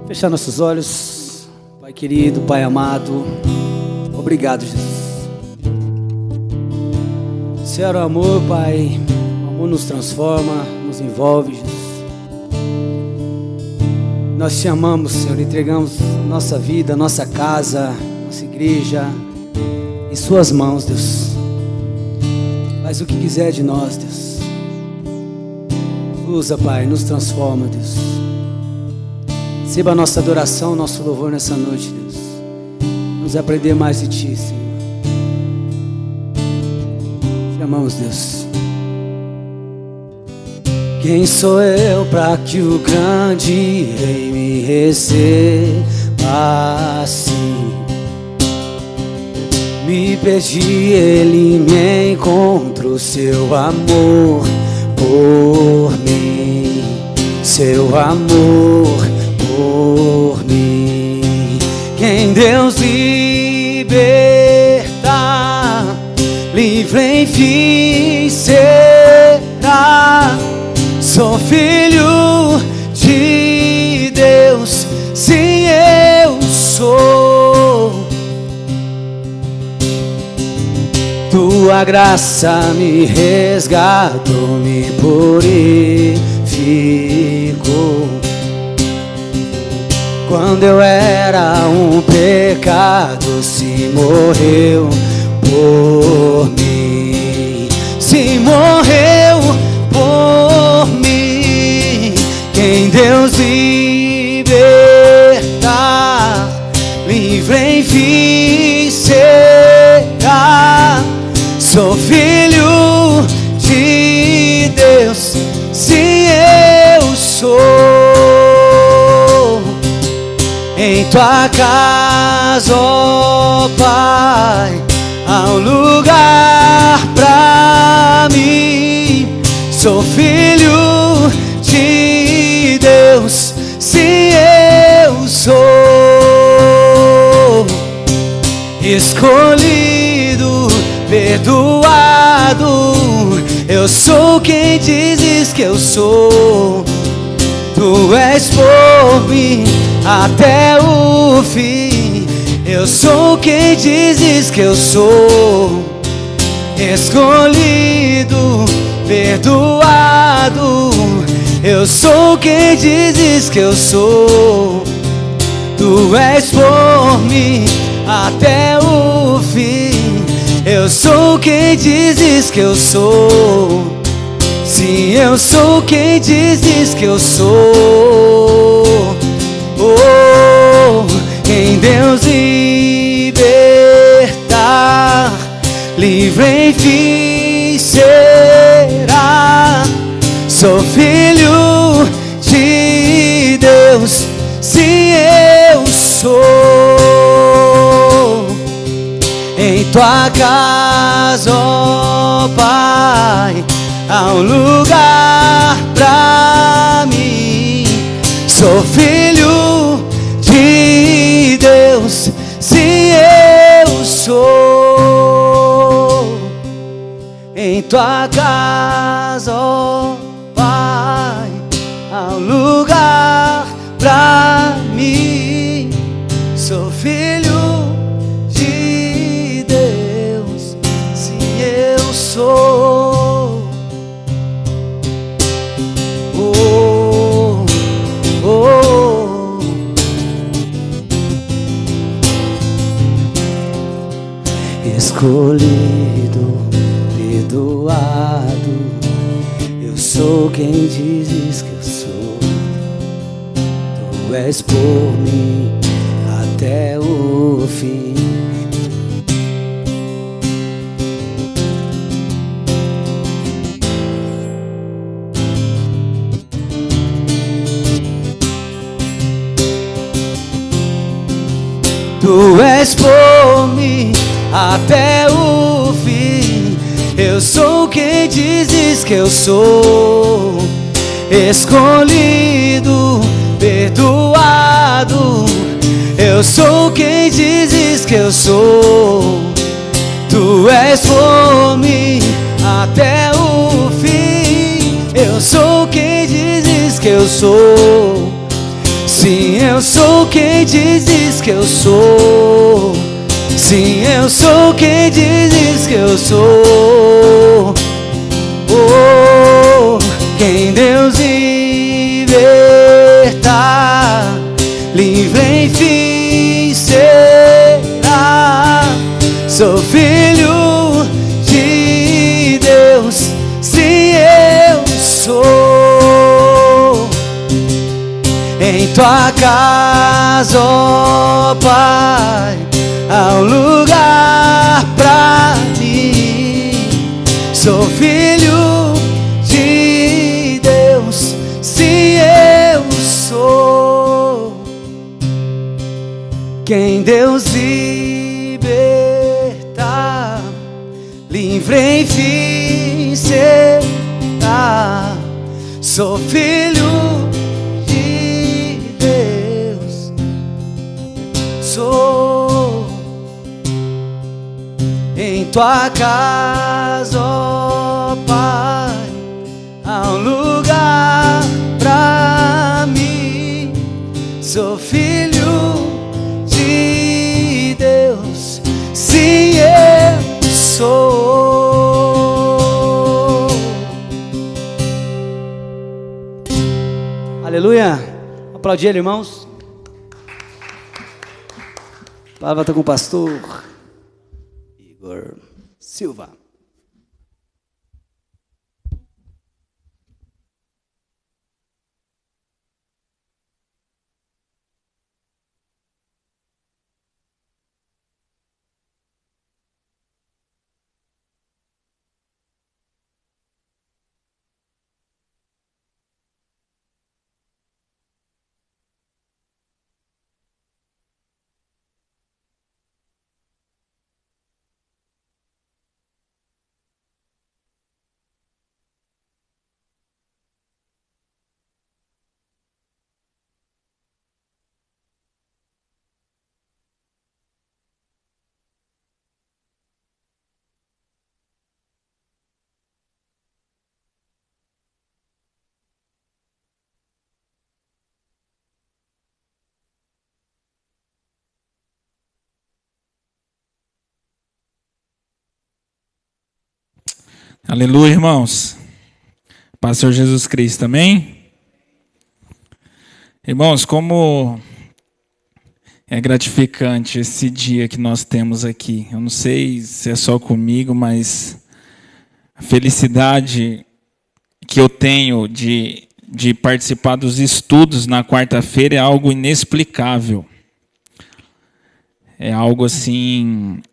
Fechar nossos olhos. Pai querido, Pai amado, obrigado, Jesus. Senhor, o amor, Pai, o amor nos transforma, nos envolve, Jesus. Nós te amamos, Senhor, entregamos nossa vida, nossa casa, nossa igreja em suas mãos, Deus. Faz o que quiser de nós, Deus. Usa, Pai, nos transforma, Deus. Receba a nossa adoração, nosso louvor nessa noite, Deus. Vamos aprender mais de Ti, Senhor. Te amamos, Deus. Quem sou eu para que o grande Rei me receba assim? Me perdi, Ele me encontrou, seu amor por mim, seu amor por mim. Quem Deus liberta, livre enfim será. Sou filho de Deus, sim eu sou. Tua graça me resgatou, me purificou. Quando eu era um pecado, se morreu por mim, se morreu por mim. Quem Deus liberta, livre enfim será. Sou filho de Deus, sim eu sou. Em tua casa, ó Pai, há um lugar pra mim. Sou filho de Deus, sim eu sou. Escolhido, perdoado, eu sou quem dizes que eu sou. Tu és por mim até o fim. Eu sou quem dizes que eu sou. Escolhido, perdoado, eu sou quem dizes que eu sou. Tu és por mim até o fim. Eu sou quem dizes que eu sou. Sim, eu sou quem dizes que eu sou. Oh, quem Deus libertar, livre enfim será. Sou filho de Deus, sim eu sou. Em tua casa, ó Pai, há um lugar pra mim. Sou filho de Deus, sim eu sou. Em tua casa, ó Pai, há um lugar pra mim. Sou filho de Deus, sim eu sou. Oh, oh. Escolhido, perdoado, eu sou quem dizes que eu sou. Tu és por mim até o fim. Tu és por mim até o fim. Eu sou quem dizes que eu sou. Escolhido, perdoado, eu sou quem dizes que eu sou. Tu és por mim até o fim. Eu sou quem dizes que eu sou. Sim, eu sou quem diz que eu sou. Sim, eu sou quem diz que eu sou. Oh, quem Deus libertar, livre enfim será. Sou filho de Deus, sim, eu sou. Em tua casa, ó Pai, há um lugar pra mim. Sou filho de Deus, sim, eu sou. Quem Deus libertar, livre enfim será. Sou filho de Deus, sou. Em tua casa, ó Pai, há um lugar pra mim. Sou filho de Deus, sim, eu sou. Aleluia. Aplaudir ele, irmãos. A palavra está com o pastor Igor Silva. Aleluia, irmãos. Paz do Senhor Jesus Cristo, amém? Irmãos, como é gratificante esse dia que nós temos aqui. Eu não sei se é só comigo, mas a felicidade que eu tenho de participar dos estudos na quarta-feira é algo inexplicável. É algo assim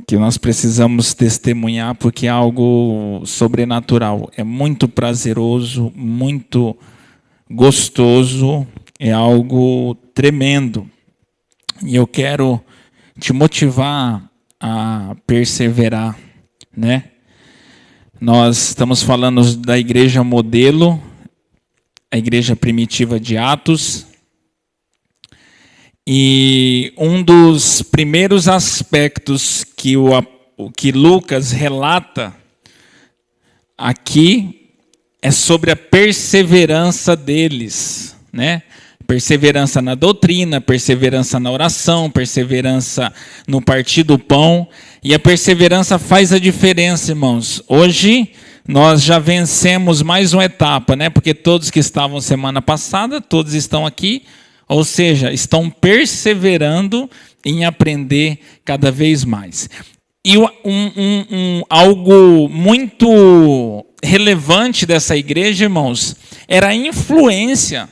que nós precisamos testemunhar, porque é algo sobrenatural. É muito prazeroso, muito gostoso, é algo tremendo. E eu quero te motivar a perseverar, né? Nós estamos falando da igreja modelo, a igreja primitiva de Atos. E um dos primeiros aspectos que Lucas relata aqui é sobre a perseverança deles, né? Perseverança na doutrina, perseverança na oração, perseverança no partir do pão. E a perseverança faz a diferença, irmãos. Hoje nós já vencemos mais uma etapa, né? Porque todos que estavam semana passada, todos estão aqui. Ou seja, estão perseverando em aprender cada vez mais. E algo muito relevante dessa igreja, irmãos, era a influência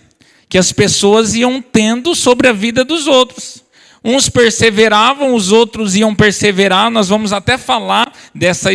que as pessoas iam tendo sobre a vida dos outros. Uns perseveravam, os outros iam perseverar. Nós vamos até falar dessa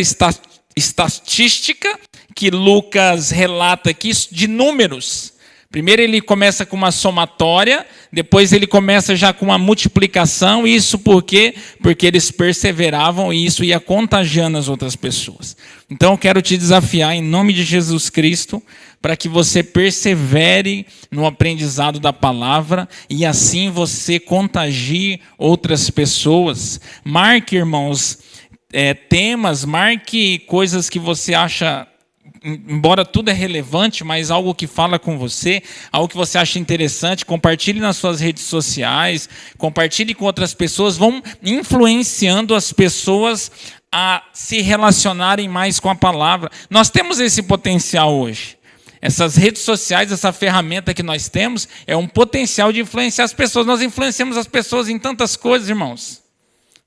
estatística que Lucas relata aqui, de números. Primeiro ele começa com uma somatória, depois ele começa já com uma multiplicação. Isso por quê? Porque eles perseveravam e isso ia contagiando as outras pessoas. Então eu quero te desafiar em nome de Jesus Cristo, para que você persevere no aprendizado da palavra e assim você contagie outras pessoas. Marque, irmãos, temas, marque coisas que você acha embora tudo é relevante, mas algo que fala com você, algo que você acha interessante, compartilhe nas suas redes sociais, compartilhe com outras pessoas, vão influenciando as pessoas a se relacionarem mais com a palavra. Nós temos esse potencial hoje. Essas redes sociais, essa ferramenta que nós temos, é um potencial de influenciar as pessoas. Nós influenciamos as pessoas em tantas coisas, irmãos.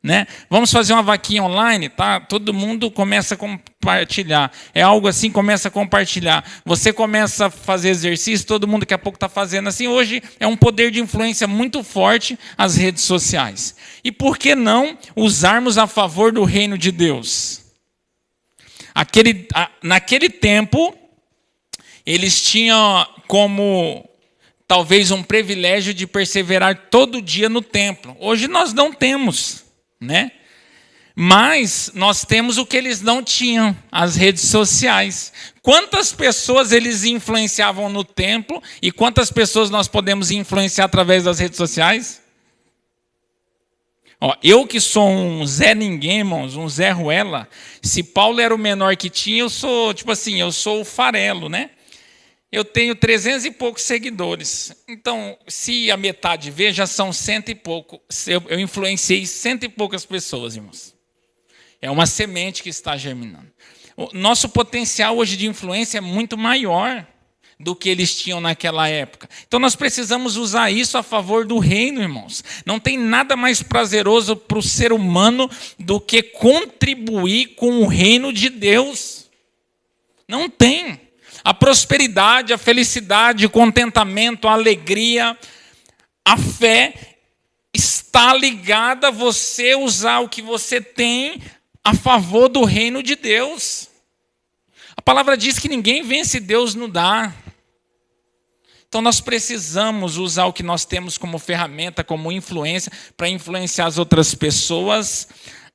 Né? Vamos fazer uma vaquinha online, tá? Todo mundo começa a compartilhar. É algo assim, começa a compartilhar. Você começa a fazer exercício, todo mundo daqui a pouco está fazendo assim. Hoje é um poder de influência muito forte as redes sociais. E por que não usarmos a favor do reino de Deus? Naquele tempo, eles tinham como talvez um privilégio de perseverar todo dia no templo. Hoje nós não temos. Né? Mas nós temos o que eles não tinham, as redes sociais. Quantas pessoas eles influenciavam no templo e quantas pessoas nós podemos influenciar através das redes sociais? Ó, eu que sou um Zé Ninguém, irmãos, um Zé Ruela, se Paulo era o menor que tinha, eu sou, tipo assim, eu sou o farelo, né? Eu tenho 300 e poucos seguidores. Então, se a metade vê, já são 100 e pouco. Eu influenciei 100 e poucas pessoas, irmãos. É uma semente que está germinando. O nosso potencial hoje de influência é muito maior do que eles tinham naquela época. Então, nós precisamos usar isso a favor do reino, irmãos. Não tem nada mais prazeroso para o ser humano do que contribuir com o reino de Deus. Não tem. A prosperidade, a felicidade, o contentamento, a alegria, a fé está ligada a você usar o que você tem a favor do reino de Deus. A palavra diz que ninguém vence Deus no dá. Então nós precisamos usar o que nós temos como ferramenta, como influência, para influenciar as outras pessoas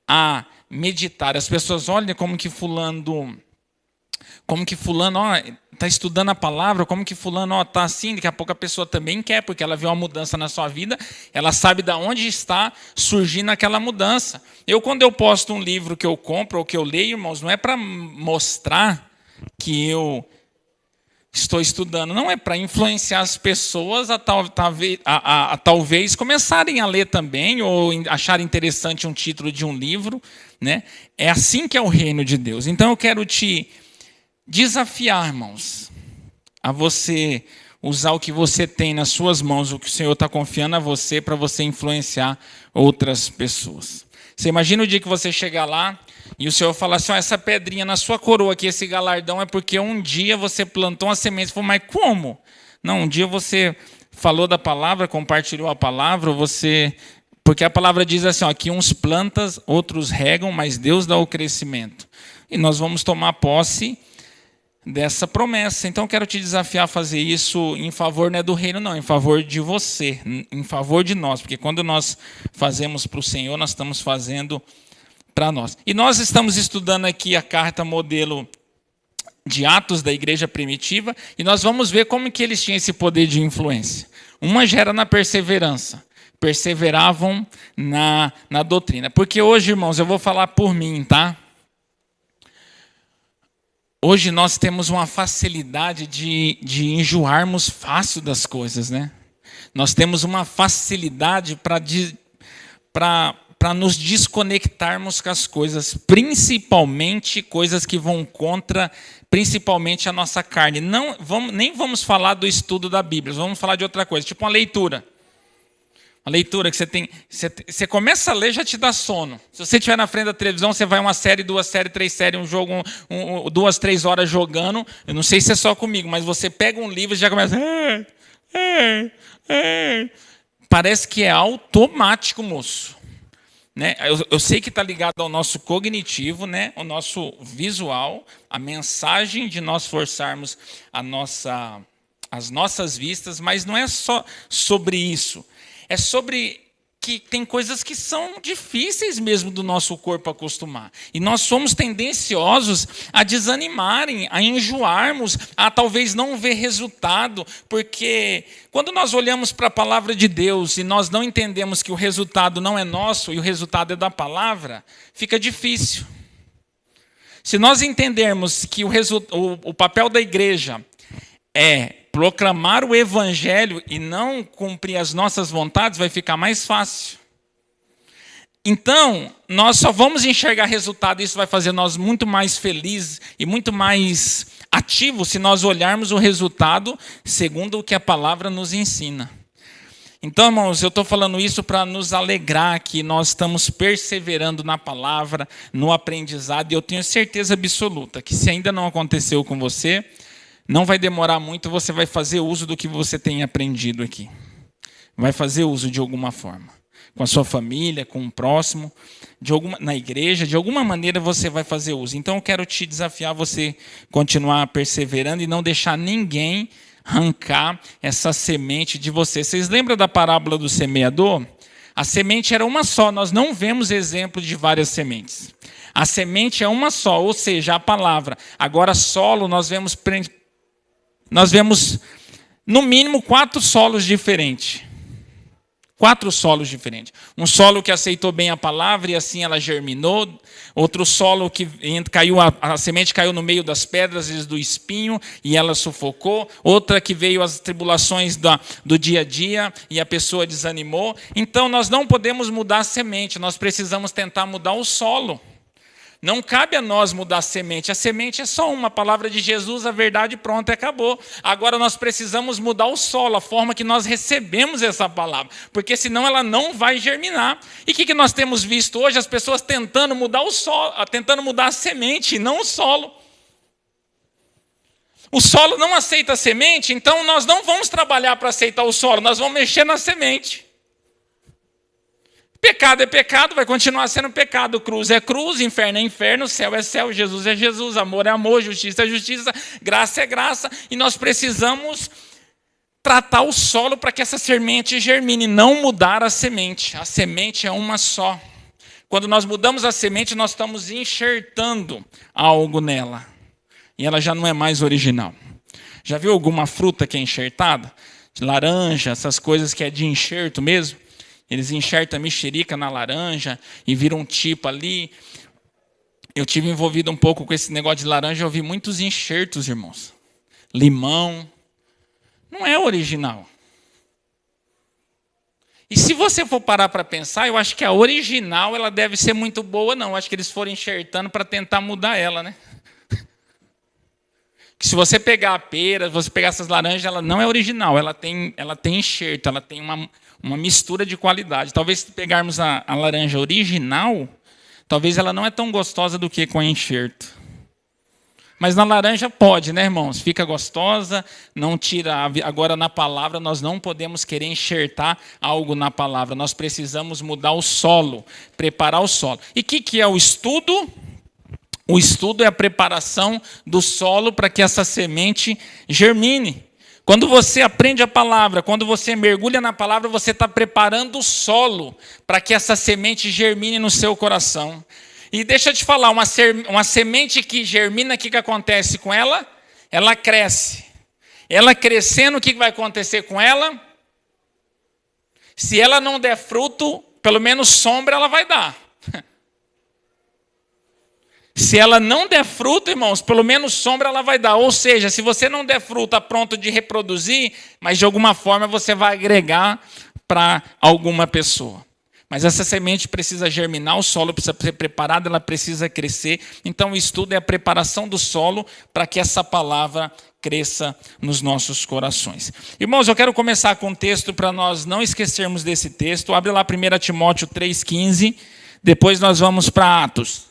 a meditar. As pessoas olham como que fulano está estudando a palavra, como que fulano está assim, daqui a pouco a pessoa também quer, porque ela viu uma mudança na sua vida, ela sabe de onde está surgindo aquela mudança. Quando eu posto um livro que eu compro ou que eu leio, irmãos, não é para mostrar que eu estou estudando, não, é para influenciar as pessoas a talvez começarem a ler também, ou acharem interessante um título de um livro. Né? É assim que é o reino de Deus. Então eu quero te desafiar, irmãos, a você usar o que você tem nas suas mãos, o que o Senhor está confiando a você, para você influenciar outras pessoas. Você imagina o dia que você chegar lá e o Senhor falar assim, essa pedrinha na sua coroa aqui, esse galardão é porque um dia você plantou uma semente. Você falou, mas como? Não, um dia você falou da palavra, compartilhou a palavra, porque a palavra diz assim, aqui uns plantas, outros regam, mas Deus dá o crescimento. E nós vamos tomar posse dessa promessa. Então eu quero te desafiar a fazer isso em favor, não é do reino não, em favor de você, em favor de nós, porque quando nós fazemos para o Senhor, nós estamos fazendo para nós. E nós estamos estudando aqui a carta modelo de Atos da igreja primitiva, e nós vamos ver como que eles tinham esse poder de influência. Uma já era na perseverança, perseveravam na doutrina. Porque hoje, irmãos, eu vou falar por mim, tá? Hoje nós temos uma facilidade de enjoarmos fácil das coisas, né? Nós temos uma facilidade para nos desconectarmos com as coisas, principalmente coisas que vão contra, principalmente a nossa carne. Nem vamos falar do estudo da Bíblia, vamos falar de outra coisa, tipo uma leitura. A leitura que você tem, você começa a ler, já te dá sono. Se você estiver na frente da televisão, você vai uma série, 2 séries, 3 séries, um jogo, 2, 3 horas jogando. Eu não sei se é só comigo, mas você pega um livro e já começa. Parece que é automático, moço. Né? Eu sei que está ligado ao nosso cognitivo, né? O nosso visual, a mensagem de nós forçarmos as nossas vistas, mas não é só sobre isso. É sobre que tem coisas que são difíceis mesmo do nosso corpo acostumar. E nós somos tendenciosos a desanimarem, a enjoarmos, a talvez não ver resultado, porque quando nós olhamos para a palavra de Deus e nós não entendemos que o resultado não é nosso e o resultado é da palavra, fica difícil. Se nós entendermos que o papel da igreja é proclamar o evangelho e não cumprir as nossas vontades, vai ficar mais fácil. Então, nós só vamos enxergar resultado, isso vai fazer nós muito mais felizes e muito mais ativos se nós olharmos o resultado segundo o que a palavra nos ensina. Então, irmãos, eu estou falando isso para nos alegrar que nós estamos perseverando na palavra, no aprendizado, e eu tenho certeza absoluta que se ainda não aconteceu com você, não vai demorar muito, você vai fazer uso do que você tem aprendido aqui. Vai fazer uso de alguma forma. Com a sua família, com o próximo, na igreja, de alguma maneira você vai fazer uso. Então eu quero te desafiar a você continuar perseverando e não deixar ninguém arrancar essa semente de você. Vocês lembram da parábola do semeador? A semente era uma só, nós não vemos exemplo de várias sementes. A semente é uma só, ou seja, a palavra. Agora solo, nós vemos no mínimo 4 solos diferentes. 4 solos diferentes. Um solo que aceitou bem a palavra e assim ela germinou. Outro solo que a semente caiu no meio das pedras e do espinho e ela sufocou. Outra que veio as tribulações do dia a dia e a pessoa desanimou. Então nós não podemos mudar a semente, nós precisamos tentar mudar o solo. Não cabe a nós mudar a semente é só uma palavra de Jesus, a verdade pronta, acabou. Agora nós precisamos mudar o solo, a forma que nós recebemos essa palavra, porque senão ela não vai germinar. E o que nós temos visto hoje? As pessoas tentando mudar o solo, tentando mudar a semente, não o solo. O solo não aceita a semente, então nós não vamos trabalhar para aceitar o solo, nós vamos mexer na semente. Pecado é pecado, vai continuar sendo pecado. Cruz é cruz, inferno é inferno, céu é céu, Jesus é Jesus, amor é amor, justiça é justiça, graça é graça. E nós precisamos tratar o solo para que essa semente germine, não mudar a semente. A semente é uma só. Quando nós mudamos a semente, nós estamos enxertando algo nela. E ela já não é mais original. Já viu alguma fruta que é enxertada? Laranja, essas coisas que é de enxerto mesmo. Eles enxertam a mexerica na laranja e viram um tipo ali. Eu tive envolvido um pouco com esse negócio de laranja, eu vi muitos enxertos, irmãos. Limão. Não é original. E se você for parar para pensar, eu acho que a original ela deve ser muito boa, não. Eu acho que eles foram enxertando para tentar mudar ela, né? Que se você pegar a pera, se você pegar essas laranjas, ela não é original, ela tem enxerto, ela tem uma mistura de qualidade. Talvez se pegarmos a laranja original, talvez ela não é tão gostosa do que com enxerto. Mas na laranja pode, né, irmãos? Fica gostosa, não tira. Agora na palavra nós não podemos querer enxertar algo na palavra. Nós precisamos mudar o solo, preparar o solo. E o que é o estudo? O estudo é a preparação do solo para que essa semente germine. Quando você aprende a palavra, quando você mergulha na palavra, você está preparando o solo para que essa semente germine no seu coração. E deixa eu te falar, uma semente que germina, o que acontece com ela? Ela cresce. Ela crescendo, o que vai acontecer com ela? Se ela não der fruto, pelo menos sombra ela vai dar. Se ela não der fruto, irmãos, pelo menos sombra ela vai dar. Ou seja, se você não der fruto a pronto de reproduzir, mas de alguma forma você vai agregar para alguma pessoa. Mas essa semente precisa germinar, o solo precisa ser preparado, ela precisa crescer. Então o estudo é a preparação do solo para que essa palavra cresça nos nossos corações. Irmãos, eu quero começar com um texto para nós não esquecermos desse texto. Abre lá 1 Timóteo 3,15, depois nós vamos para Atos.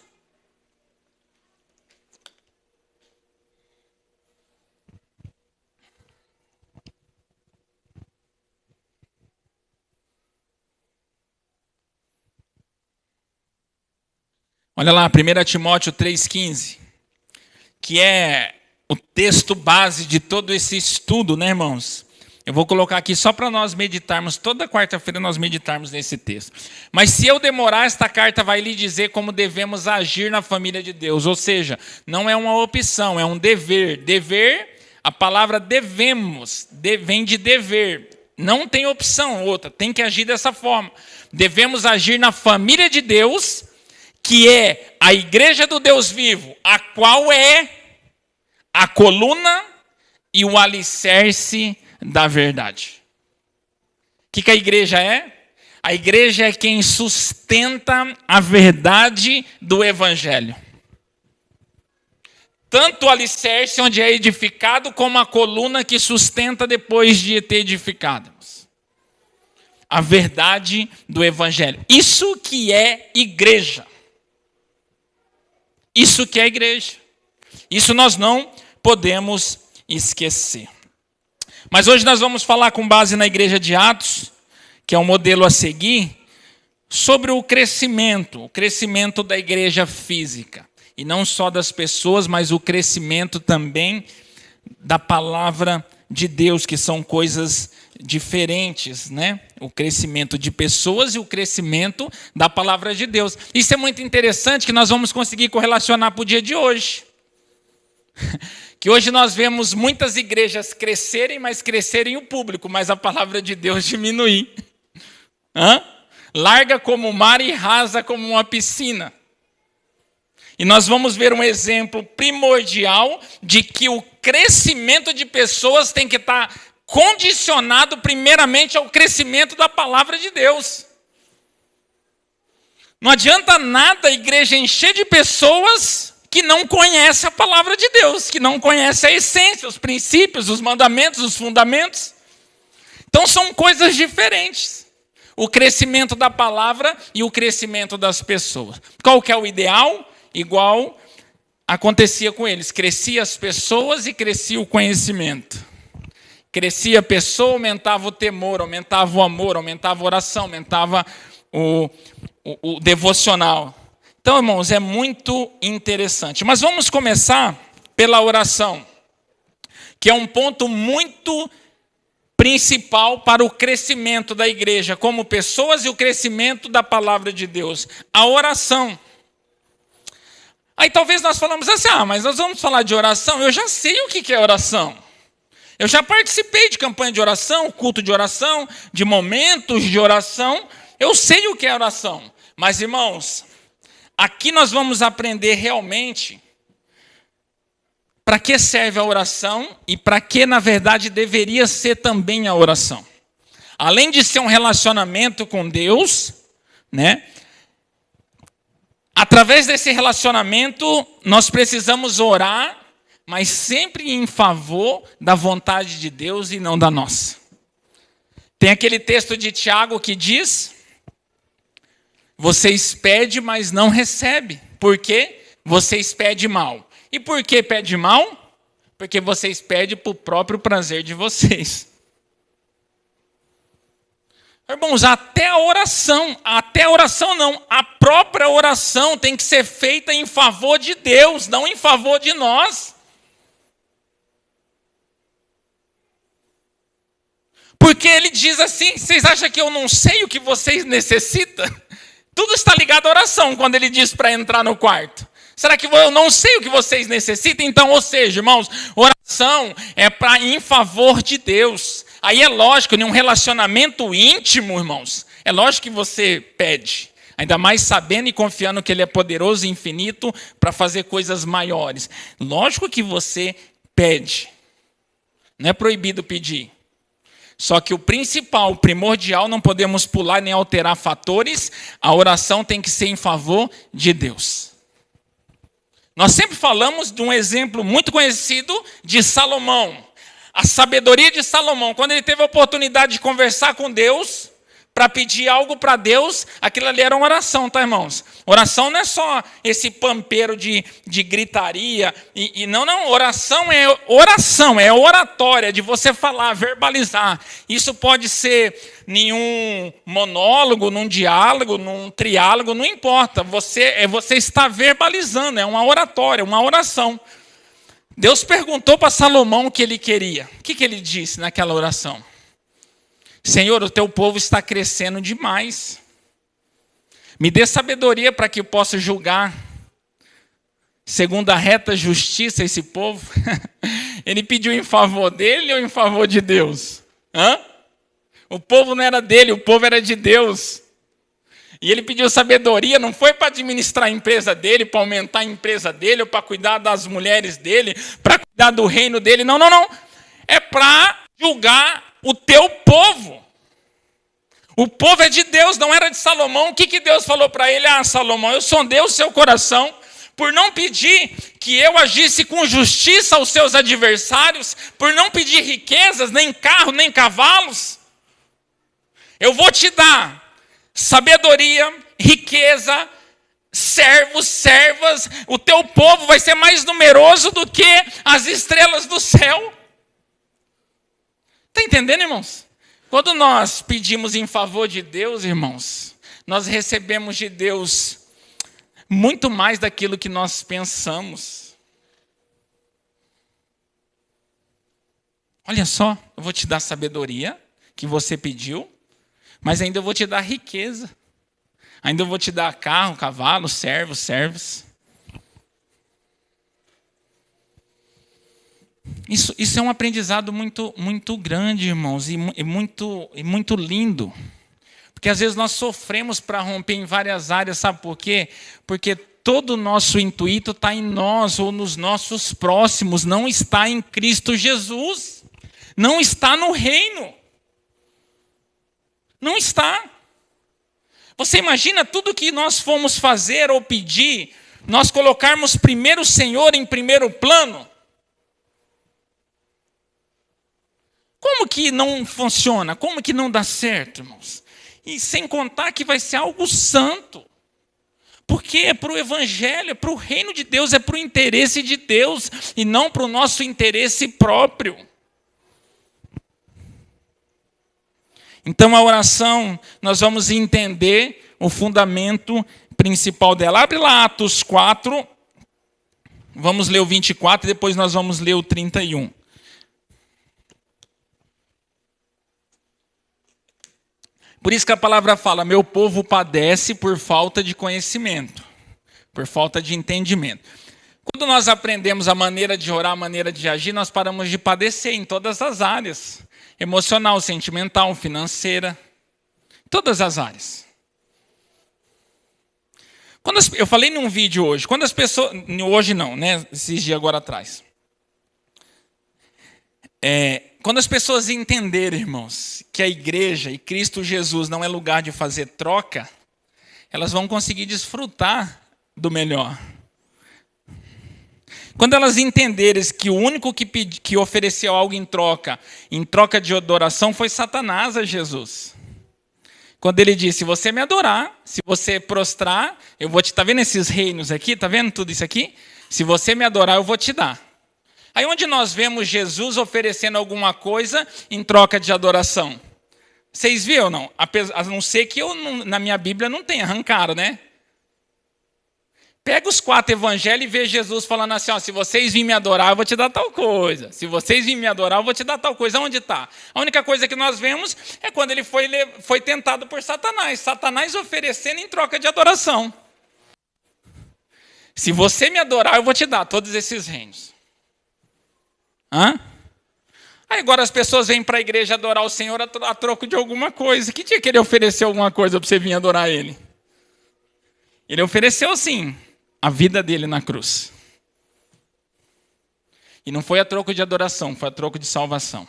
Olha lá, 1 Timóteo 3,15, que é o texto base de todo esse estudo, né, irmãos? Eu vou colocar aqui só para nós meditarmos, toda quarta-feira nós meditarmos nesse texto. Mas se eu demorar, esta carta vai lhe dizer como devemos agir na família de Deus. Ou seja, não é uma opção, é um dever. Dever, a palavra devemos, vem de dever. Não tem opção outra, tem que agir dessa forma. Devemos agir na família de Deus, que é a igreja do Deus vivo, a qual é a coluna e o alicerce da verdade. O que a igreja é? A igreja é quem sustenta a verdade do evangelho. Tanto o alicerce onde é edificado, como a coluna que sustenta depois de ter edificado. A verdade do evangelho. Isso que é igreja. Isso que é igreja. Isso nós não podemos esquecer. Mas hoje nós vamos falar com base na igreja de Atos, que é um modelo a seguir, sobre o crescimento da igreja física. E não só das pessoas, mas o crescimento também da palavra de Deus, que são coisas diferentes, né? O crescimento de pessoas e o crescimento da palavra de Deus. Isso é muito interessante, que nós vamos conseguir correlacionar para o dia de hoje. Que hoje nós vemos muitas igrejas crescerem, mas crescerem o público, mas a palavra de Deus diminuir. Larga como o mar e rasa como uma piscina. E nós vamos ver um exemplo primordial de que o crescimento de pessoas tem que estar condicionado primeiramente ao crescimento da palavra de Deus. Não adianta nada a igreja encher de pessoas que não conhecem a palavra de Deus, que não conhecem a essência, os princípios, os mandamentos, os fundamentos. Então são coisas diferentes. O crescimento da palavra e o crescimento das pessoas. Qual que é o ideal? Igual acontecia com eles. Crescia as pessoas e crescia o conhecimento. Crescia a pessoa, aumentava o temor, aumentava o amor, aumentava a oração, aumentava o devocional. Então, irmãos, é muito interessante. Mas vamos começar pela oração, que é um ponto muito principal para o crescimento da igreja como pessoas e o crescimento da palavra de Deus. A oração. Aí talvez nós falamos assim, mas nós vamos falar de oração? Eu já sei o que é oração. Eu já participei de campanha de oração, culto de oração, de momentos de oração. Eu sei o que é oração. Mas, irmãos, aqui nós vamos aprender realmente para que serve a oração e para que, na verdade, deveria ser também a oração. Além de ser um relacionamento com Deus, né? Através desse relacionamento, nós precisamos orar, mas sempre em favor da vontade de Deus e não da nossa. Tem aquele texto de Tiago que diz: vocês pedem, mas não recebem. Por quê? Vocês pedem mal. E por que pedem mal? Porque vocês pedem para o próprio prazer de vocês. Irmãos, até a oração não, a própria oração tem que ser feita em favor de Deus, não em favor de nós. Porque ele diz assim: vocês acham que eu não sei o que vocês necessitam? Tudo está ligado à oração, quando ele diz para entrar no quarto. Será que eu não sei o que vocês necessitam? Então, ou seja, irmãos, oração é para em favor de Deus. Aí é lógico, em um relacionamento íntimo, irmãos, é lógico que você pede. Ainda mais sabendo e confiando que Ele é poderoso e infinito para fazer coisas maiores. Lógico que você pede. Não é proibido pedir. Só que o principal, o primordial, não podemos pular nem alterar fatores. A oração tem que ser em favor de Deus. Nós sempre falamos de um exemplo muito conhecido de Salomão. A sabedoria de Salomão. Quando ele teve a oportunidade de conversar com Deus, para pedir algo para Deus, aquilo ali era uma oração, tá, irmãos? Oração não é só esse pampeiro de gritaria. Não, oração, é oratória, de você falar, verbalizar. Isso pode ser nenhum monólogo, num diálogo, num triálogo, não importa. Você está verbalizando, é uma oratória, uma oração. Deus perguntou para Salomão o que ele queria. O que ele disse naquela oração? Senhor, o teu povo está crescendo demais. Me dê sabedoria para que eu possa julgar segundo a reta justiça esse povo. Ele pediu em favor dele ou em favor de Deus? O povo não era dele, o povo era de Deus. E ele pediu sabedoria, não foi para administrar a empresa dele, para aumentar a empresa dele, ou para cuidar das mulheres dele, para cuidar do reino dele. Não, não, não. É para julgar o teu povo. O povo é de Deus, não era de Salomão. O que Deus falou para ele? Ah, Salomão, eu sondei o seu coração por não pedir que eu agisse com justiça aos seus adversários, por não pedir riquezas, nem carro, nem cavalos. Eu vou te dar sabedoria, riqueza, servos, servas. O teu povo vai ser mais numeroso do que as estrelas do céu. Está entendendo, irmãos? Quando nós pedimos em favor de Deus, irmãos, nós recebemos de Deus muito mais daquilo que nós pensamos. Olha só, eu vou te dar sabedoria, que você pediu, mas ainda eu vou te dar riqueza. Ainda eu vou te dar carro, cavalo, servos. Isso é um aprendizado muito, muito grande, irmãos, e muito lindo. Porque às vezes nós sofremos para romper em várias áreas, sabe por quê? Porque todo o nosso intuito está em nós ou nos nossos próximos, não está em Cristo Jesus, não está no reino. Não está. Você imagina tudo que nós fomos fazer ou pedir, nós colocarmos primeiro o Senhor em primeiro plano? Como que não funciona? Como que não dá certo, irmãos? E sem contar que vai ser algo santo. Porque é para o Evangelho, é para o reino de Deus, é para o interesse de Deus e não para o nosso interesse próprio. Então a oração, nós vamos entender o fundamento principal dela. Abre lá Atos 4, vamos ler o 24 e depois nós vamos ler o 31. Por isso que a palavra fala, meu povo padece por falta de conhecimento, por falta de entendimento. Quando nós aprendemos a maneira de orar, a maneira de agir, nós paramos de padecer em todas as áreas. Emocional, sentimental, financeira, todas as áreas. Eu falei num vídeo hoje, quando as pessoas, hoje não, né? Esses dias agora atrás. Quando as pessoas entenderem, irmãos, que a igreja e Cristo Jesus não é lugar de fazer troca, elas vão conseguir desfrutar do melhor. Quando elas entenderem que o único que ofereceu algo em troca de adoração, foi Satanás a Jesus. Quando ele disse, se você me adorar, se você prostrar, eu vou te... Está vendo esses reinos aqui? Está vendo tudo isso aqui? Se você me adorar, eu vou te dar. Aí onde nós vemos Jesus oferecendo alguma coisa em troca de adoração? Vocês viram ou não? A não ser que na minha Bíblia não tenha, arrancaram, né? Pega os 4 evangelhos e vê Jesus falando assim, ó, se vocês virem me adorar, eu vou te dar tal coisa. Se vocês virem me adorar, eu vou te dar tal coisa. Onde está? A única coisa que nós vemos é quando ele foi tentado por Satanás. Satanás oferecendo em troca de adoração. Se você me adorar, eu vou te dar todos esses reinos. Hã? Aí agora as pessoas vêm para a igreja adorar o Senhor a troco de alguma coisa. Que dia que ele ofereceu alguma coisa para você vir adorar ele? Ele ofereceu sim a vida dele na cruz. E não foi a troco de adoração, foi a troco de salvação.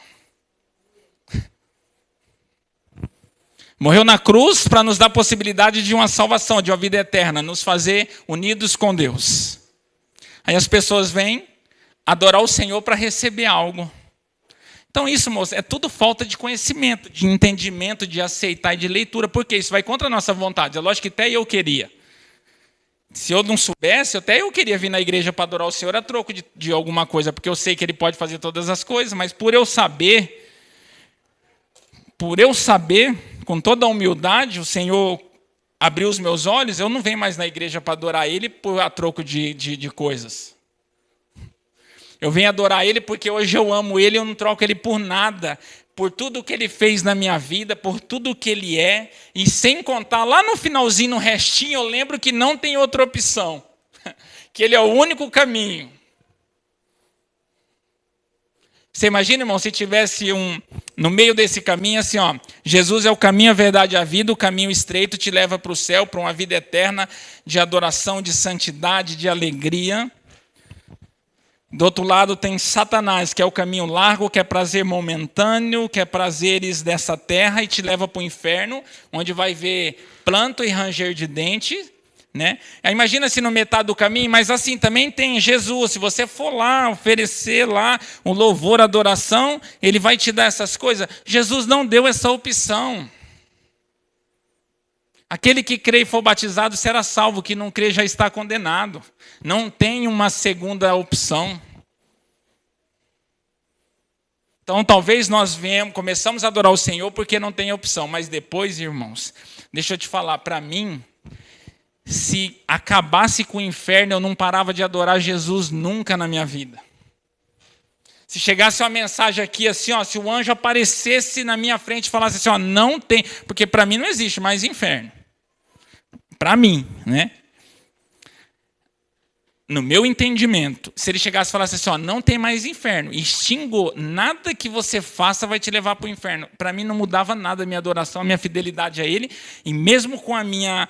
Morreu na cruz para nos dar a possibilidade de uma salvação, de uma vida eterna, nos fazer unidos com Deus. Aí as pessoas vêm adorar o Senhor para receber algo. Então isso, moço, é tudo falta de conhecimento, de entendimento, de aceitar e de leitura, porque isso vai contra a nossa vontade. É lógico que até eu queria. Se eu não soubesse, até eu queria vir na igreja para adorar o Senhor a troco de alguma coisa, porque eu sei que Ele pode fazer todas as coisas, mas por eu saber, com toda a humildade, o Senhor abriu os meus olhos, eu não venho mais na igreja para adorar Ele a troco de coisas. Eu venho adorar Ele porque hoje eu amo Ele, eu não troco Ele por nada, por tudo que Ele fez na minha vida, por tudo que Ele é, e sem contar, lá no finalzinho, no restinho, eu lembro que não tem outra opção, que Ele é o único caminho. Você imagina, irmão, se tivesse no meio desse caminho, assim, ó, Jesus é o caminho, a verdade e a vida. O caminho estreito te leva para o céu, para uma vida eterna de adoração, de santidade, de alegria. Do outro lado tem Satanás, que é o caminho largo, que é prazer momentâneo, que é prazeres dessa terra e te leva para o inferno, onde vai ver planto e ranger de dente, né? Imagina se no metade do caminho, mas assim também tem Jesus. Se você for lá oferecer lá o louvor, a adoração, ele vai te dar essas coisas. Jesus não deu essa opção. Aquele que crê e for batizado será salvo, que não crê já está condenado. Não tem uma segunda opção. Então talvez nós começamos a adorar o Senhor porque não tem opção. Mas depois, irmãos, deixa eu te falar, para mim, se acabasse com o inferno, eu não parava de adorar Jesus nunca na minha vida. Se chegasse uma mensagem aqui assim, ó, se o anjo aparecesse na minha frente e falasse assim, ó, não tem, porque para mim não existe mais inferno. Para mim, né? No meu entendimento, se ele chegasse e falasse assim, ó, não tem mais inferno, extingou, nada que você faça vai te levar para o inferno. Para mim não mudava nada a minha adoração, a minha fidelidade a ele, e mesmo com a minha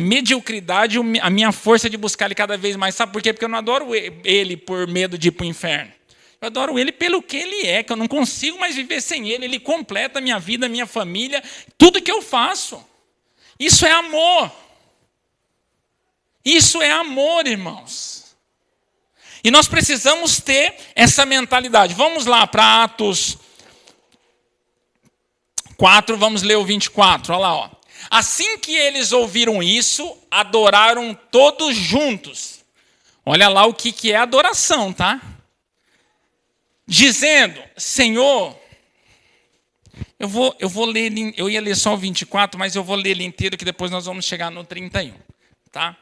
mediocridade, a minha força de buscar ele cada vez mais. Sabe por quê? Porque eu não adoro ele por medo de ir para o inferno. Eu adoro ele pelo que ele é, que eu não consigo mais viver sem ele. Ele completa a minha vida, a minha família, tudo que eu faço. Isso é amor. Isso é amor, irmãos. E nós precisamos ter essa mentalidade. Vamos lá para Atos 4, vamos ler o 24. Olha lá, ó. Assim que eles ouviram isso, adoraram todos juntos. Olha lá o que é adoração, tá? Dizendo, Senhor, eu vou ler, eu ia ler só o 24, mas eu vou ler ele inteiro, que depois nós vamos chegar no 31, tá?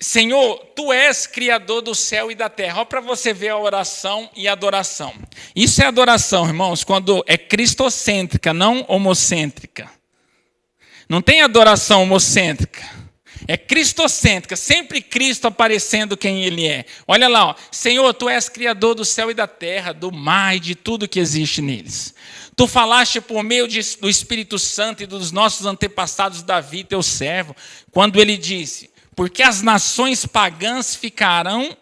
Senhor, Tu és Criador do céu e da terra. Olha para você ver a oração e a adoração. Isso é adoração, irmãos, quando é cristocêntrica, não homocêntrica. Não tem adoração homocêntrica. É cristocêntrica, sempre Cristo aparecendo quem Ele é. Olha lá, ó. Senhor, Tu és Criador do céu e da terra, do mar e de tudo que existe neles. Tu falaste por meio do Espírito Santo e dos nossos antepassados Davi, Teu servo, quando ele disse... Porque as nações pagãs ficarão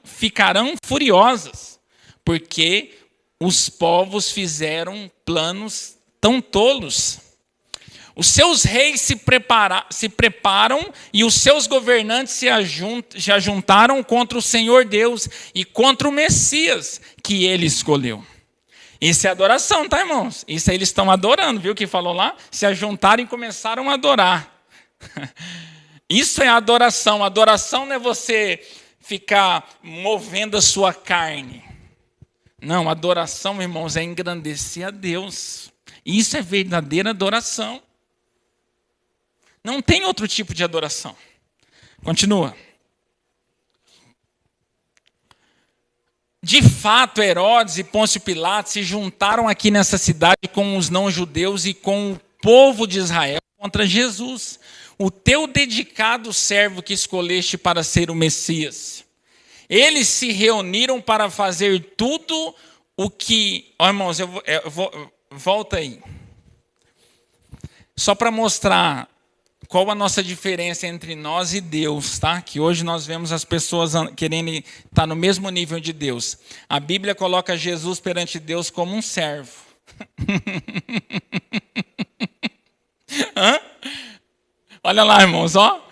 furiosas, porque os povos fizeram planos tão tolos. Os seus reis se preparam e os seus governantes se ajuntaram contra o Senhor Deus e contra o Messias que ele escolheu. Isso é adoração, tá, irmãos? Isso aí eles estão adorando, viu o que falou lá? Se ajuntaram e começaram a adorar. Isso é adoração. Adoração não é você ficar movendo a sua carne. Não, adoração, irmãos, é engrandecer a Deus. Isso é verdadeira adoração. Não tem outro tipo de adoração. Continua. De fato, Herodes e Pôncio Pilatos se juntaram aqui nessa cidade com os não-judeus e com o povo de Israel contra Jesus, o teu dedicado servo que escolheste para ser o Messias. Eles se reuniram para fazer tudo o que... Ó, irmãos, volta aí. Só para mostrar qual a nossa diferença entre nós e Deus, tá? Que hoje nós vemos as pessoas querendo estar no mesmo nível de Deus. A Bíblia coloca Jesus perante Deus como um servo. Hã? Olha lá, irmãos, ó.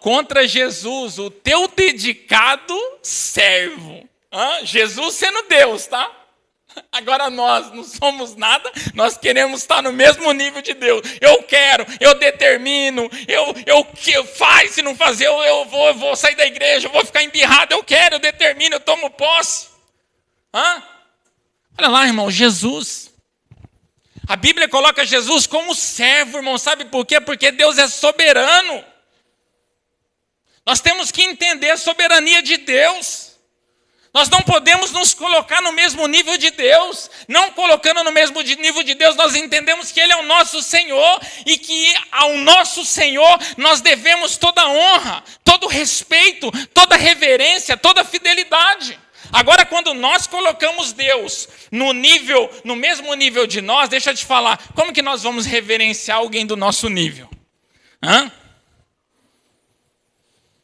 Contra Jesus, o teu dedicado servo. Jesus sendo Deus, tá? Agora nós não somos nada, nós queremos estar no mesmo nível de Deus. Eu quero, eu determino, eu faz, se não fazer, eu vou sair da igreja, eu vou ficar embirrado, eu quero, eu determino, eu tomo posse. Olha lá, irmão, Jesus. A Bíblia coloca Jesus como servo, irmão. Sabe por quê? Porque Deus é soberano. Nós temos que entender a soberania de Deus. Nós não podemos nos colocar no mesmo nível de Deus. Não colocando no mesmo nível de Deus, nós entendemos que Ele é o nosso Senhor e que ao nosso Senhor nós devemos toda honra, todo respeito, toda reverência, toda fidelidade. Agora, quando nós colocamos Deus no mesmo nível de nós, deixa eu te falar, como que nós vamos reverenciar alguém do nosso nível? Hã?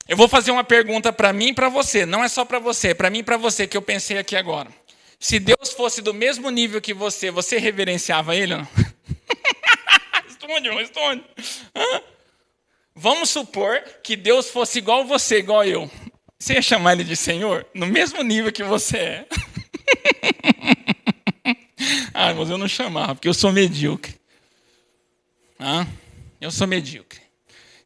Eu vou fazer uma pergunta para mim e para você, não é só para você, é para mim e para você que eu pensei aqui agora. Se Deus fosse do mesmo nível que você reverenciava Ele ou não? Responde. Vamos supor que Deus fosse igual você, igual eu. Você ia chamar Ele de Senhor? No mesmo nível que você é. Mas eu não chamava, porque eu sou medíocre. Eu sou medíocre.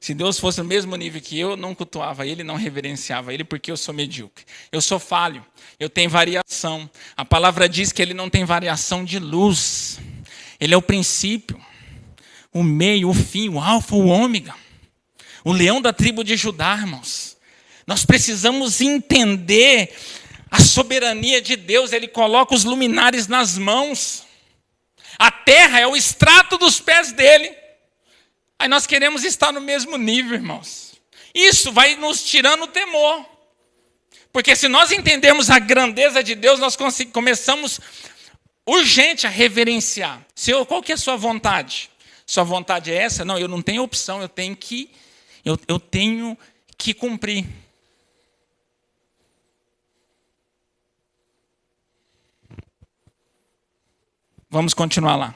Se Deus fosse no mesmo nível que eu, não cultuava Ele, não reverenciava Ele, porque eu sou medíocre. Eu sou falho, eu tenho variação. A palavra diz que Ele não tem variação de luz. Ele é o princípio, o meio, o fim, o alfa, o ômega. O leão da tribo de Judá, irmãos. Nós precisamos entender a soberania de Deus. Ele coloca os luminares nas mãos. A terra é o extrato dos pés dele. Aí nós queremos estar no mesmo nível, irmãos. Isso vai nos tirando o temor. Porque se nós entendermos a grandeza de Deus, nós começamos urgente a reverenciar. Senhor, qual que é a sua vontade? Sua vontade é essa? Não, eu não tenho opção, eu tenho que cumprir. Vamos continuar lá.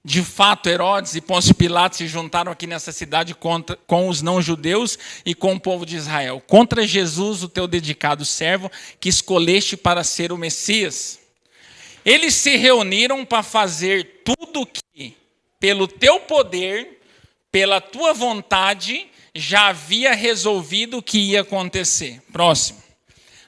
De fato, Herodes e Pôncio Pilatos se juntaram aqui nessa cidade com os não-judeus e com o povo de Israel. Contra Jesus, o teu dedicado servo, que escolheste para ser o Messias. Eles se reuniram para fazer tudo que, pelo teu poder, pela tua vontade, já havia resolvido que ia acontecer. Próximo.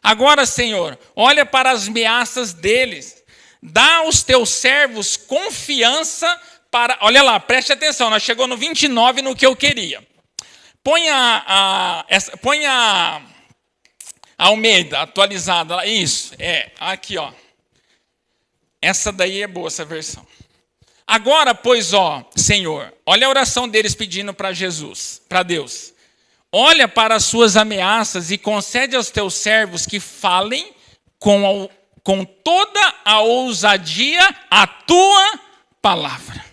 Agora, Senhor, olha para as ameaças deles. Dá aos teus servos confiança para... Olha lá, preste atenção, nós chegamos no 29 no que eu queria. Põe a Almeida atualizada. Isso, aqui, ó. Essa daí é boa, essa versão. Agora, pois, Senhor, olha a oração deles pedindo para Jesus, para Deus. Olha para as suas ameaças e concede aos teus servos que falem com toda a ousadia a tua palavra.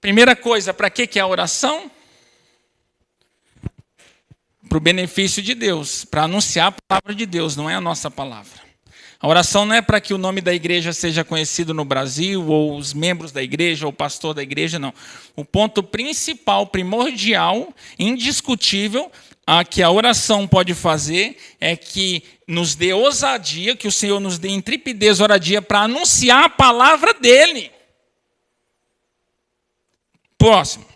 Primeira coisa, para que é a oração? Para o benefício de Deus, para anunciar a palavra de Deus, não é a nossa palavra. A oração não é para que o nome da igreja seja conhecido no Brasil, ou os membros da igreja, ou o pastor da igreja, não. O ponto principal, primordial, indiscutível, que a oração pode fazer é que nos dê ousadia, que o Senhor nos dê intrepidez, ousadia para anunciar a palavra dele. Próximo.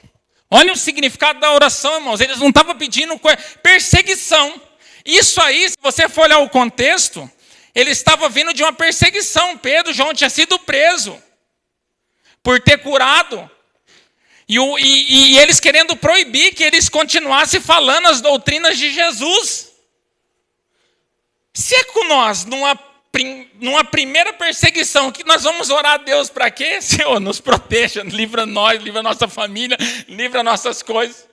Olha o significado da oração, irmãos. Eles não estavam pedindo perseguição. Isso aí, se você for olhar o contexto, ele estava vindo de uma perseguição. Pedro, João tinha sido preso por ter curado. E eles querendo proibir que eles continuassem falando as doutrinas de Jesus. Se é com nós, numa primeira perseguição, que nós vamos orar a Deus para quê? Senhor, nos proteja, livra nós, livra a nossa família, livra nossas coisas.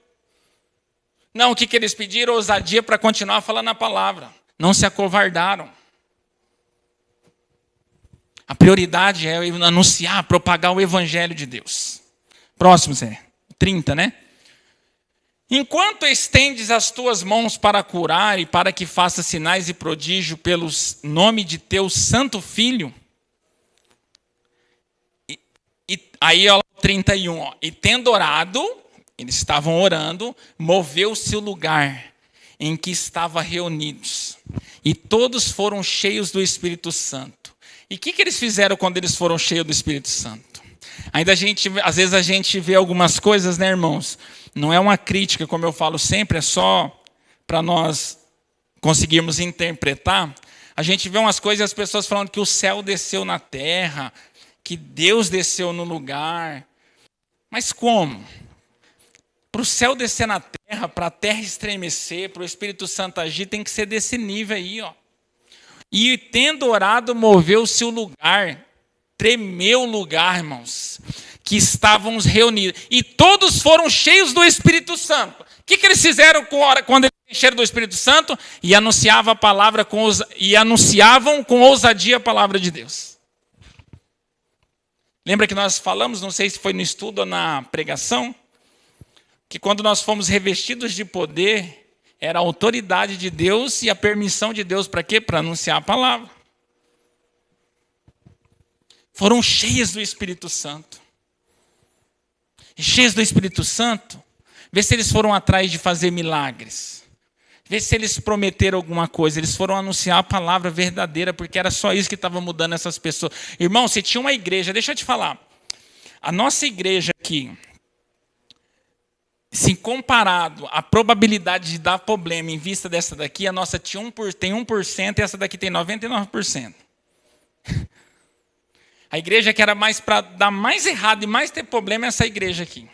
Não, o que eles pediram? Ousadia para continuar falando a palavra. Não se acovardaram. A prioridade é anunciar, propagar o evangelho de Deus. Próximo, Zé. 30, né? Enquanto estendes as tuas mãos para curar e para que faça sinais e prodígio pelo nome de teu santo filho. Aí, ó, 31. E tendo orado, eles estavam orando, moveu-se o lugar em que estavam reunidos. E todos foram cheios do Espírito Santo. E o que eles fizeram quando eles foram cheios do Espírito Santo? Às vezes a gente vê algumas coisas, né, irmãos? Não é uma crítica, como eu falo sempre, é só para nós conseguirmos interpretar. A gente vê umas coisas e as pessoas falando que o céu desceu na terra, que Deus desceu no lugar. Mas como? Para o céu descer na terra, para a terra estremecer, para o Espírito Santo agir, tem que ser desse nível aí, ó. E tendo orado, moveu-se o lugar, tremeu o lugar, irmãos, que estávamos reunidos. E todos foram cheios do Espírito Santo. O que eles fizeram quando eles encheram do Espírito Santo? E anunciavam com ousadia a palavra de Deus. Lembra que nós falamos, não sei se foi no estudo ou na pregação, que quando nós fomos revestidos de poder, era a autoridade de Deus e a permissão de Deus para quê? Para anunciar a palavra. Foram cheias do Espírito Santo. E cheias do Espírito Santo, vê se eles foram atrás de fazer milagres. Vê se eles prometeram alguma coisa. Eles foram anunciar a palavra verdadeira, porque era só isso que estava mudando essas pessoas. Irmão, se tinha uma igreja, deixa eu te falar. A nossa igreja aqui, se comparado à probabilidade de dar problema em vista dessa daqui, a nossa tem 1% e essa daqui tem 99%. A igreja que era mais para dar mais errado e mais ter problema é essa igreja aqui.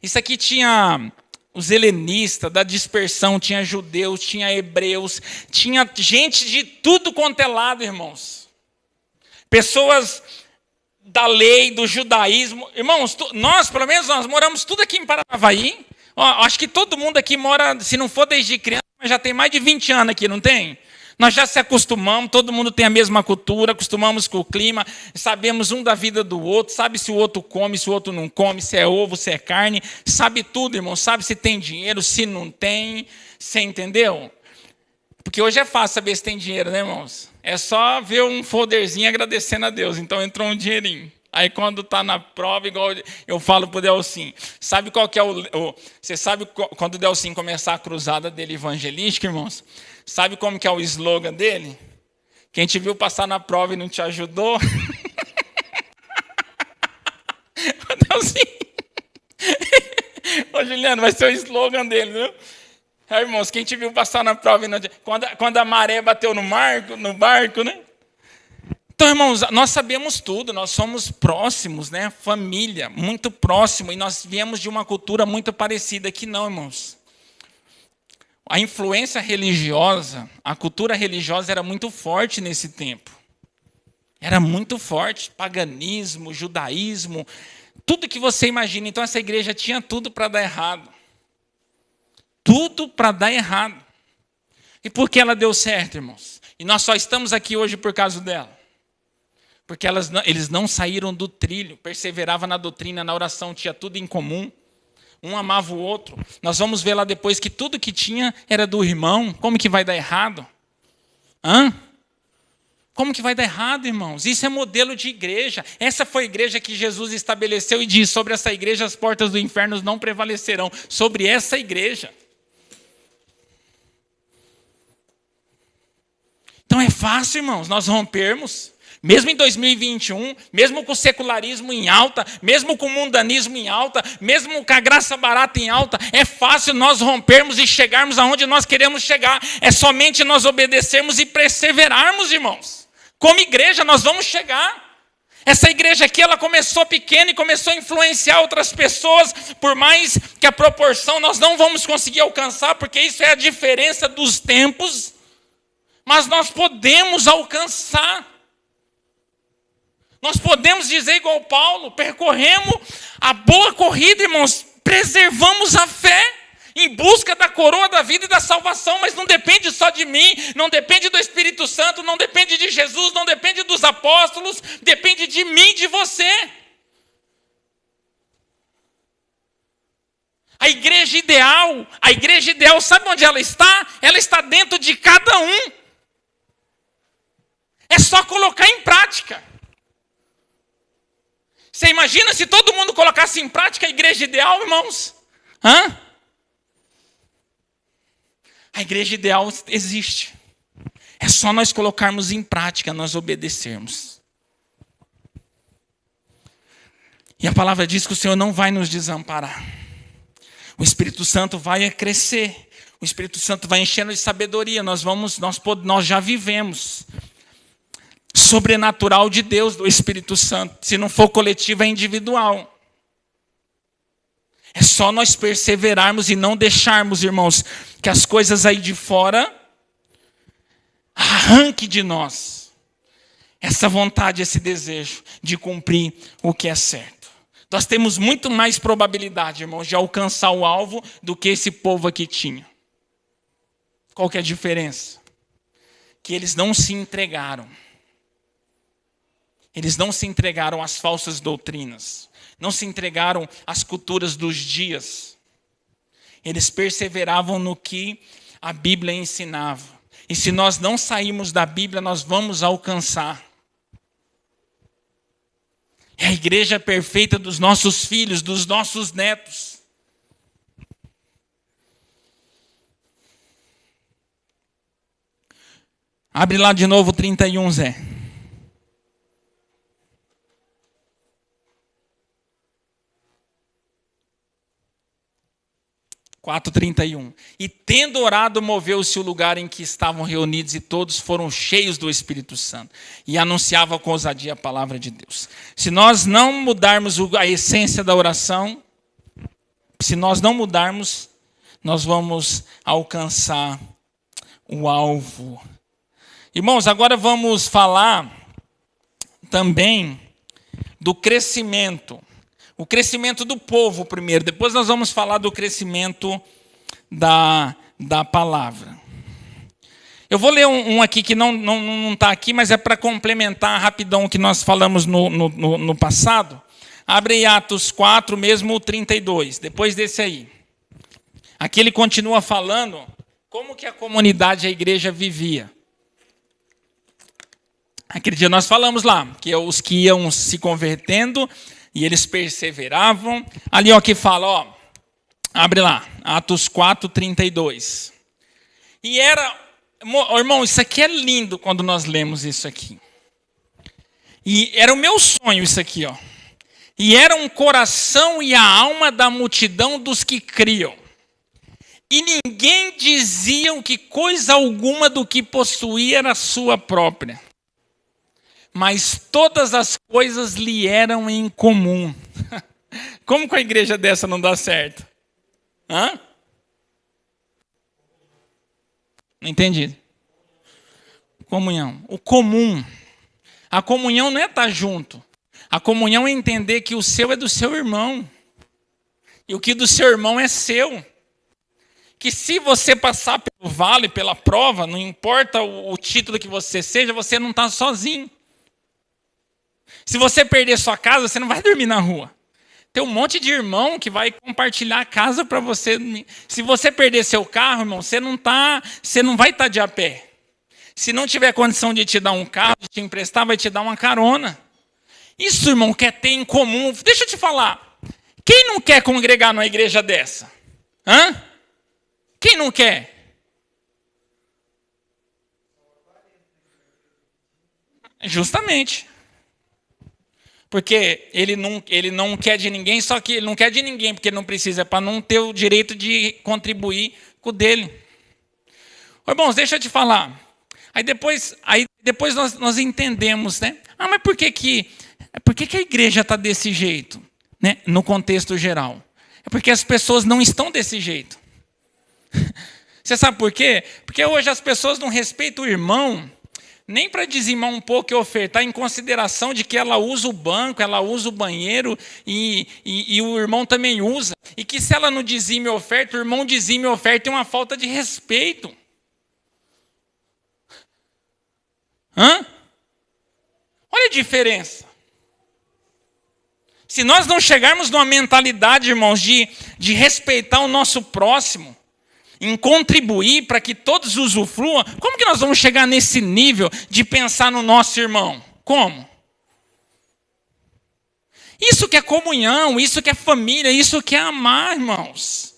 Isso aqui tinha os helenistas da dispersão, tinha judeus, tinha hebreus, tinha gente de tudo quanto é lado, irmãos. Pessoas da lei, do judaísmo. Irmãos, nós, pelo menos, nós moramos tudo aqui em Paranavaí. Ó, acho que todo mundo aqui mora, se não for desde criança, mas já tem mais de 20 anos aqui, não tem? Nós já se acostumamos, todo mundo tem a mesma cultura, acostumamos com o clima, sabemos um da vida do outro, sabe se o outro come, se o outro não come, se é ovo, se é carne, sabe tudo, irmão, sabe se tem dinheiro, se não tem, você entendeu? Porque hoje é fácil saber se tem dinheiro, né, irmãos? É só ver um folderzinho agradecendo a Deus, então entrou um dinheirinho. Aí quando está na prova, igual eu falo para o Delcim, sabe qual que é você sabe quando o Delcim começar a cruzada dele evangelística, irmãos? Sabe como que é o slogan dele? Quem te viu passar na prova e não te ajudou? O Delcim. Ô Juliano, vai ser o slogan dele, viu? Aí, irmãos, quem te viu passar na prova e não te... Quando a maré bateu no barco, né? Então, irmãos, nós sabemos tudo, nós somos próximos, né? Família, muito próximo, e nós viemos de uma cultura muito parecida. Aqui não, irmãos. A influência religiosa, a cultura religiosa era muito forte nesse tempo. Era muito forte, paganismo, judaísmo, tudo que você imagina. Então, essa igreja tinha tudo para dar errado. Tudo para dar errado. E por que ela deu certo, irmãos? E nós só estamos aqui hoje por causa dela. Porque eles não saíram do trilho, perseveravam na doutrina, na oração, tinha tudo em comum. Um amava o outro. Nós vamos ver lá depois que tudo que tinha era do irmão. Como que vai dar errado? Como que vai dar errado, irmãos? Isso é modelo de igreja. Essa foi a igreja que Jesus estabeleceu e diz, sobre essa igreja as portas do inferno não prevalecerão. Sobre essa igreja. Então é fácil, irmãos, nós rompermos. Mesmo em 2021, mesmo com o secularismo em alta, mesmo com o mundanismo em alta, mesmo com a graça barata em alta, é fácil nós rompermos e chegarmos aonde nós queremos chegar. É somente nós obedecermos e perseverarmos, irmãos. Como igreja, nós vamos chegar. Essa igreja aqui, ela começou pequena e começou a influenciar outras pessoas, por mais que a proporção nós não vamos conseguir alcançar, porque isso é a diferença dos tempos, mas nós podemos alcançar. Nós podemos dizer igual Paulo, percorremos a boa corrida, irmãos, preservamos a fé em busca da coroa da vida e da salvação, mas não depende só de mim, não depende do Espírito Santo, não depende de Jesus, não depende dos apóstolos, depende de mim, de você. A igreja ideal, sabe onde ela está? Ela está dentro de cada um. É só colocar em prática. Você imagina se todo mundo colocasse em prática a igreja ideal, irmãos? A igreja ideal existe. É só nós colocarmos em prática, nós obedecermos. E a palavra diz que o Senhor não vai nos desamparar. O Espírito Santo vai crescer. O Espírito Santo vai enchendo de sabedoria. Nós já vivemos. Sobrenatural de Deus, do Espírito Santo. Se não for coletivo, é individual. É só nós perseverarmos e não deixarmos, irmãos, que as coisas aí de fora arranquem de nós essa vontade, esse desejo de cumprir o que é certo. Nós temos muito mais probabilidade, irmãos, de alcançar o alvo do que esse povo aqui tinha. Qual que é a diferença? Que eles não se entregaram. Eles não se entregaram às falsas doutrinas. Não se entregaram às culturas dos dias. Eles perseveravam no que a Bíblia ensinava. E se nós não sairmos da Bíblia, nós vamos alcançar. É a igreja perfeita dos nossos filhos, dos nossos netos. Abre lá de novo 31, Zé. 4:31. E tendo orado, moveu-se o lugar em que estavam reunidos, e todos foram cheios do Espírito Santo, e anunciavam com ousadia a palavra de Deus. Se nós não mudarmos a essência da oração, se nós não mudarmos, nós vamos alcançar o alvo. Irmãos, agora vamos falar também do crescimento. O crescimento do povo primeiro, depois nós vamos falar do crescimento da palavra. Eu vou ler um aqui que não está aqui, mas é para complementar rapidão o que nós falamos no passado. Abre aí Atos 4, mesmo o 32, depois desse aí. Aqui ele continua falando como que a comunidade, a igreja vivia. Aquele dia nós falamos lá, que os que iam se convertendo, e eles perseveravam. Ali, ó, que fala, ó, abre lá, Atos 4, 32. E era, irmão, isso aqui é lindo quando nós lemos isso aqui. E era o meu sonho isso aqui, ó. E era um coração e a alma da multidão dos que criam. E ninguém dizia que coisa alguma do que possuía era sua própria. Mas todas as coisas lhe eram em comum. Como com a igreja dessa não dá certo? Hã? Não entendi. Comunhão. O comum. A comunhão não é estar junto. A comunhão é entender que o seu é do seu irmão. E o que do seu irmão é seu. Que se você passar pelo vale, pela prova, não importa o título que você seja, você não está sozinho. Se você perder sua casa, você não vai dormir na rua. Tem um monte de irmão que vai compartilhar a casa para você. Se você perder seu carro, irmão, você não vai estar de a pé. Se não tiver condição de te dar um carro, de te emprestar, vai te dar uma carona. Isso, irmão, quer ter em comum. Deixa eu te falar. Quem não quer congregar numa igreja dessa? Hã? Quem não quer? Justamente. Porque ele não quer de ninguém, só que ele não quer de ninguém, porque ele não precisa, para não ter o direito de contribuir com o dele. Ô, irmãos, deixa eu te falar. Aí depois nós entendemos, né? Ah, mas por que a igreja está desse jeito? Né? No contexto geral. É porque as pessoas não estão desse jeito. Você sabe por quê? Porque hoje as pessoas não respeitam o irmão, nem para dizimar um pouco e ofertar, em consideração de que ela usa o banco, ela usa o banheiro e o irmão também usa. E que se ela não dizime a oferta, o irmão dizime a oferta, é uma falta de respeito. Hã? Olha a diferença. Se nós não chegarmos numa mentalidade, irmãos, de respeitar o nosso próximo, em contribuir para que todos usufruam, como que nós vamos chegar nesse nível de pensar no nosso irmão? Como? Isso que é comunhão, isso que é família, isso que é amar, irmãos.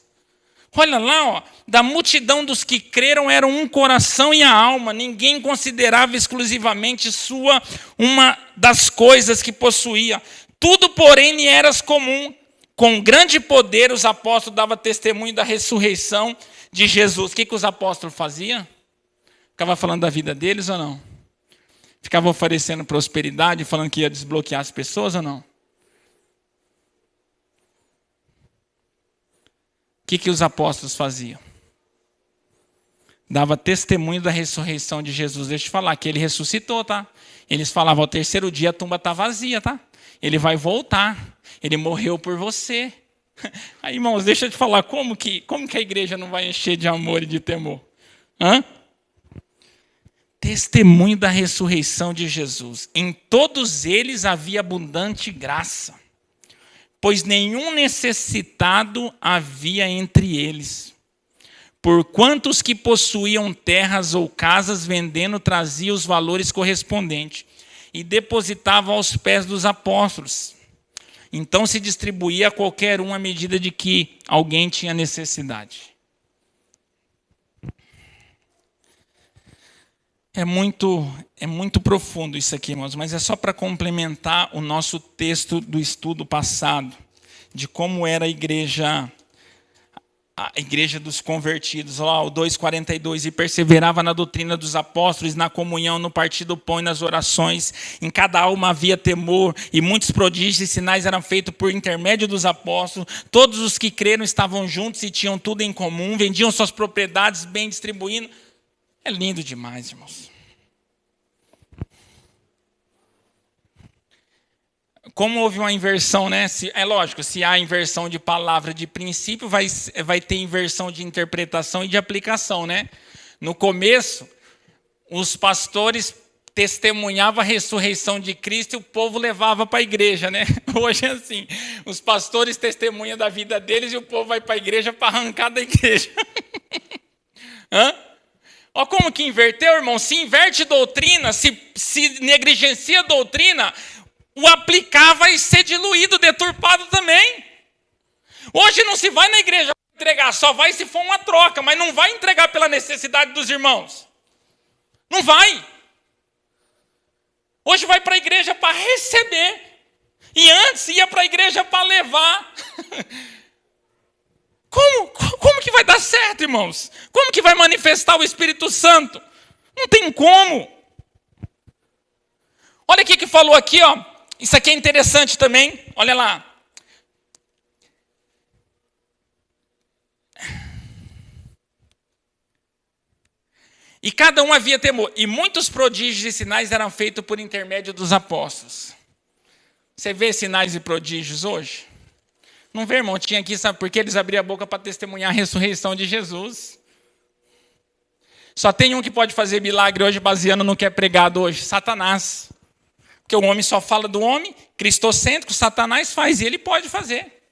Olha lá, ó, da multidão dos que creram era um coração e a alma, ninguém considerava exclusivamente sua uma das coisas que possuía. Tudo, porém, lhe era comum. Com grande poder, os apóstolos davam testemunho da ressurreição de Jesus. O que os apóstolos faziam? Ficava falando da vida deles ou não? Ficava oferecendo prosperidade, falando que ia desbloquear as pessoas ou não? O que os apóstolos faziam? Dava testemunho da ressurreição de Jesus. Deixa eu te falar, que ele ressuscitou, tá? Eles falavam, ao terceiro dia a tumba está vazia, tá? Ele vai voltar. Ele morreu por você. Aí, irmãos, deixa eu te falar, como que a igreja não vai encher de amor e de temor? Testemunho da ressurreição de Jesus. Em todos eles havia abundante graça, pois nenhum necessitado havia entre eles. Porquanto os que possuíam terras ou casas vendendo traziam os valores correspondentes e depositavam aos pés dos apóstolos. Então se distribuía a qualquer um à medida de que alguém tinha necessidade. É muito profundo isso aqui, irmãos, mas é só para complementar o nosso texto do estudo passado, de como era a igreja dos convertidos. Lá, o 2,42, e perseverava na doutrina dos apóstolos, na comunhão, no partir do pão e nas orações. Em cada alma havia temor, e muitos prodígios e sinais eram feitos por intermédio dos apóstolos. Todos os que creram estavam juntos e tinham tudo em comum, vendiam suas propriedades, bem distribuindo. É lindo demais, irmãos. Como houve uma inversão, né? É lógico, se há inversão de palavra de princípio, vai ter inversão de interpretação e de aplicação, né? No começo, os pastores testemunhavam a ressurreição de Cristo e o povo levava para a igreja, né? Hoje é assim, os pastores testemunham da vida deles e o povo vai para a igreja para arrancar da igreja. Olha como que inverteu, irmão. Se inverte doutrina, se negligencia a doutrina, o aplicar vai ser diluído, deturpado também. Hoje não se vai na igreja entregar, só vai se for uma troca, mas não vai entregar pela necessidade dos irmãos. Não vai. Hoje vai para a igreja para receber. E antes ia para a igreja para levar. Como que vai dar certo, irmãos? Como que vai manifestar o Espírito Santo? Não tem como. Olha o que falou aqui, ó. Isso aqui é interessante também. Olha lá. E cada um havia temor. E muitos prodígios e sinais eram feitos por intermédio dos apóstolos. Você vê sinais e prodígios hoje? Não vê, irmão? Tinha aqui, sabe por quê? Eles abriam a boca para testemunhar a ressurreição de Jesus. Só tem um que pode fazer milagre hoje baseando no que é pregado hoje: Satanás. Porque o homem só fala do homem, cristocêntrico, Satanás faz, e ele pode fazer.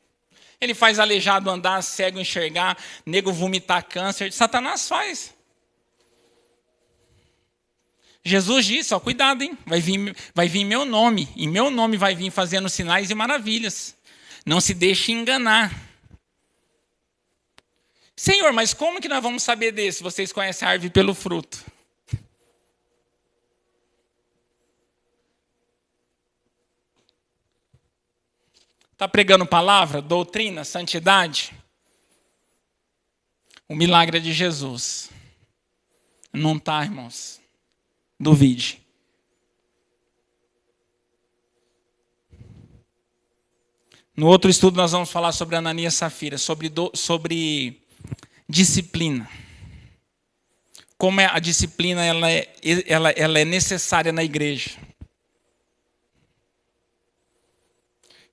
Ele faz aleijado andar, cego enxergar, nego vomitar câncer, Satanás faz. Jesus disse, ó, cuidado, hein? Vai vir meu nome, e meu nome vai vir fazendo sinais e maravilhas. Não se deixe enganar. Senhor, mas como que nós vamos saber disso? Vocês conhecem a árvore pelo fruto. Está pregando palavra, doutrina, santidade? O milagre é de Jesus. Não está, irmãos? Duvide. No outro estudo nós vamos falar sobre Ananias e Safira, sobre disciplina. Como a disciplina ela é necessária na igreja.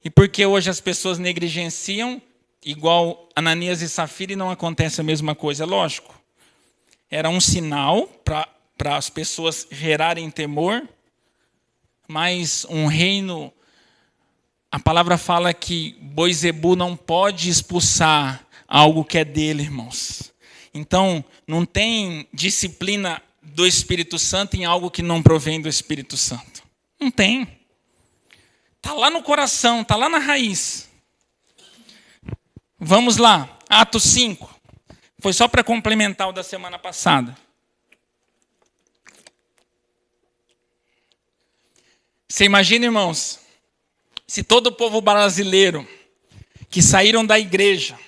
E por que hoje as pessoas negligenciam, igual Ananias e Safira, e não acontece a mesma coisa? Lógico, era um sinal para as pessoas gerarem temor, mas um reino, a palavra fala que Boizebu não pode expulsar algo que é dele, irmãos. Então, não tem disciplina do Espírito Santo em algo que não provém do Espírito Santo. Não tem. Está lá no coração, está lá na raiz. Vamos lá, Atos 5. Foi só para complementar o da semana passada. Você imagina, irmãos, se todo o povo brasileiro que saíram da igreja,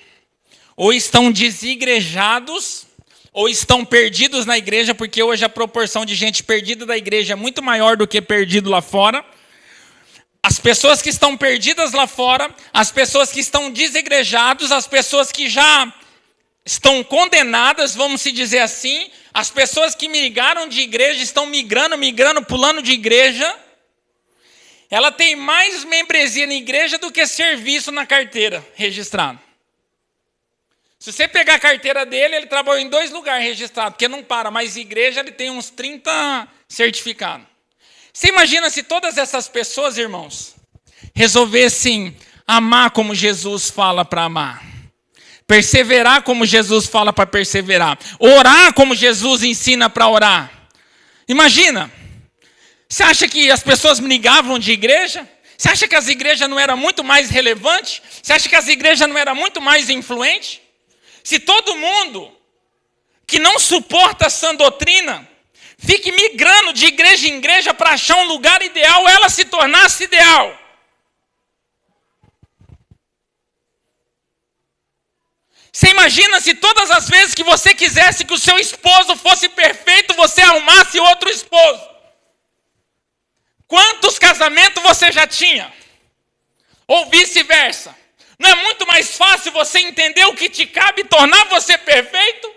ou estão desigrejados, ou estão perdidos na igreja, porque hoje a proporção de gente perdida da igreja é muito maior do que perdido lá fora. As pessoas que estão perdidas lá fora, as pessoas que estão desigrejados, as pessoas que já estão condenadas, vamos se dizer assim, as pessoas que migraram de igreja, estão migrando, pulando de igreja. ela tem mais membresia na igreja do que serviço na carteira registrado. Se você pegar a carteira dele, ele trabalhou em 2 lugares registrados, porque não para, mas igreja ele tem uns 30 certificados. Você imagina se todas essas pessoas, irmãos, resolvessem amar como Jesus fala para amar, perseverar como Jesus fala para perseverar, orar como Jesus ensina para orar. Imagina, você acha que as pessoas brigavam de igreja? Você acha que as igrejas não eram muito mais relevantes? Você acha que as igrejas não eram muito mais influentes? Se todo mundo que não suporta essa doutrina fique migrando de igreja em igreja para achar um lugar ideal, ela se tornasse ideal. Você imagina se todas as vezes que você quisesse que o seu esposo fosse perfeito, você arrumasse outro esposo? Quantos casamentos você já tinha? Ou vice-versa? Não é muito mais fácil você entender o que te cabe e tornar você perfeito?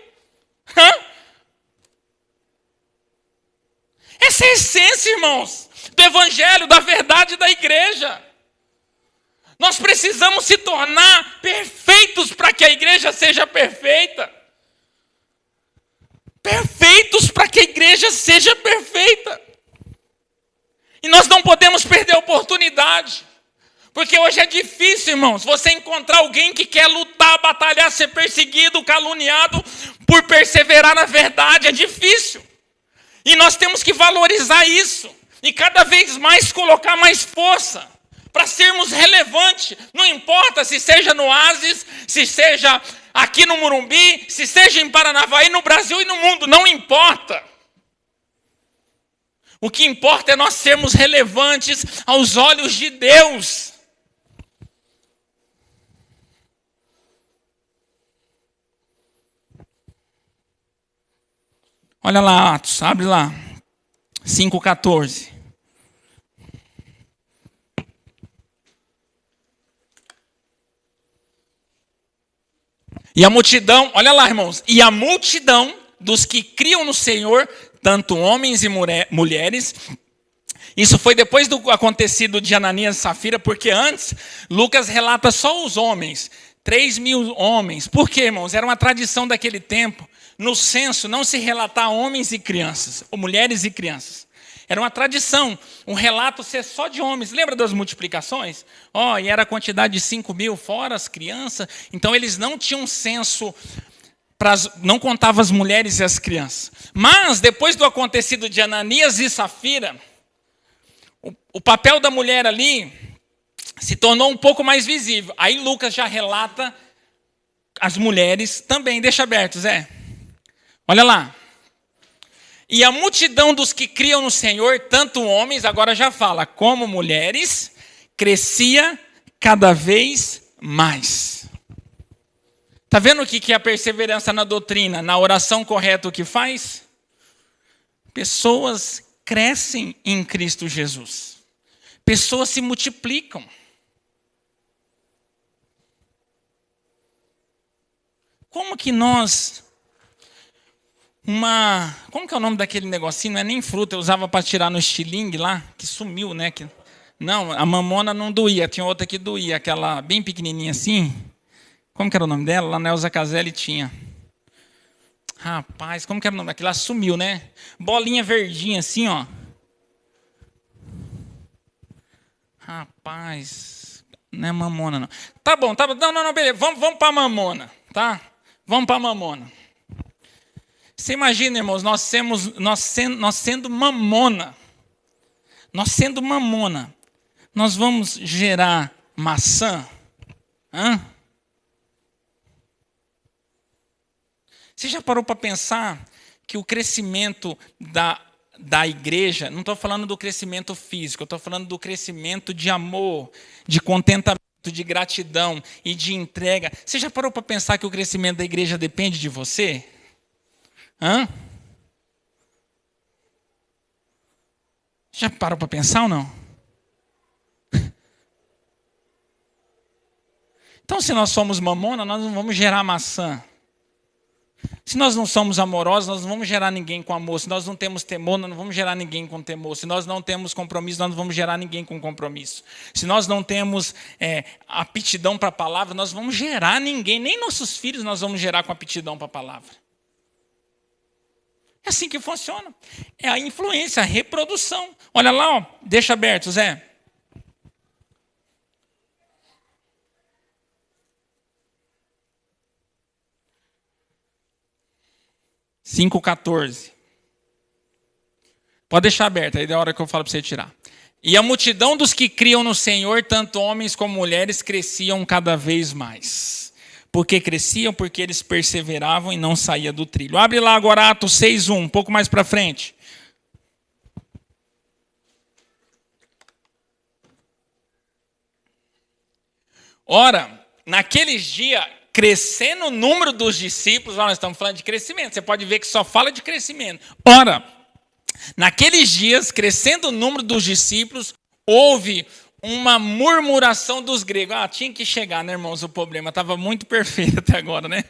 Essa é a essência, irmãos, do evangelho, da verdade da igreja. Nós precisamos se tornar perfeitos para que a igreja seja perfeita. Perfeitos para que a igreja seja perfeita. E nós não podemos perder a oportunidade. Porque hoje é difícil, irmãos, você encontrar alguém que quer lutar, batalhar, ser perseguido, caluniado, por perseverar na verdade. É difícil. E nós temos que valorizar isso. E cada vez mais colocar mais força para sermos relevantes. Não importa se seja no Oasis, se seja aqui no Morumbi, se seja em Paranavaí, no Brasil e no mundo. Não importa. O que importa é nós sermos relevantes aos olhos de Deus. Olha lá, Atos, abre lá, 5,14. E a multidão, olha lá, irmãos, e a multidão dos que criam no Senhor, tanto homens e mulheres. Isso foi depois do acontecido de Ananias e Safira, porque antes Lucas relata só os homens, 3.000 homens. Por quê, irmãos? Era uma tradição daquele tempo. No censo, não se relatar homens e crianças, ou mulheres e crianças. Era uma tradição, um relato ser só de homens. Lembra das multiplicações? E era a quantidade de 5.000, fora as crianças. Então, eles não tinham censo, não contavam as mulheres e as crianças. Mas, depois do acontecido de Ananias e Safira, o papel da mulher ali se tornou um pouco mais visível. Aí, Lucas já relata as mulheres também. Deixa aberto, Zé. Olha lá. E a multidão dos que criam no Senhor, tanto homens, agora já fala, como mulheres, crescia cada vez mais. Está vendo o que é a perseverança na doutrina, na oração correta, o que faz? Pessoas crescem em Cristo Jesus. Pessoas se multiplicam. Como que nós... Como que é o nome daquele negocinho? Não é nem fruta, eu usava para tirar no estilingue lá, que sumiu, né? Não, a mamona não doía, tinha outra que doía, aquela bem pequenininha assim. Como que era o nome dela? Lá na Elza Caselli tinha. Rapaz, como que era o nome? Aquilo lá sumiu, né? Bolinha verdinha assim, ó. Rapaz, não é mamona não. Tá bom, não, beleza, vamos para mamona, tá? Vamos para mamona. Você imagina, irmãos, nós sendo mamona, nós vamos gerar maçã? Você já parou para pensar que o crescimento da igreja, não estou falando do crescimento físico, eu estou falando do crescimento de amor, de contentamento, de gratidão e de entrega. Você já parou para pensar que o crescimento da igreja depende de você? Já parou para pensar ou não? Então, se nós somos mamona, nós não vamos gerar maçã. Se nós não somos amorosos, nós não vamos gerar ninguém com amor. Se nós não temos temor, nós não vamos gerar ninguém com temor. Se nós não temos compromisso, nós não vamos gerar ninguém com compromisso. Se nós não temos aptidão para a palavra, nós vamos gerar ninguém. Nem nossos filhos nós vamos gerar com aptidão para a palavra. É assim que funciona. É a influência, a reprodução. Olha lá, ó, deixa aberto, Zé. Cinco 14. Pode deixar aberto, aí é a hora que eu falo para você tirar. E a multidão dos que criam no Senhor, tanto homens como mulheres, cresciam cada vez mais. Por que cresciam? Porque eles perseveravam e não saíam do trilho. Abre lá agora Atos 6:1, um pouco mais para frente. Ora, naqueles dias, crescendo o número dos discípulos, nós estamos falando de crescimento, você pode ver que só fala de crescimento. Ora, naqueles dias, crescendo o número dos discípulos, houve uma murmuração dos gregos. Tinha que chegar, né, irmãos? O problema estava muito perfeito até agora, né?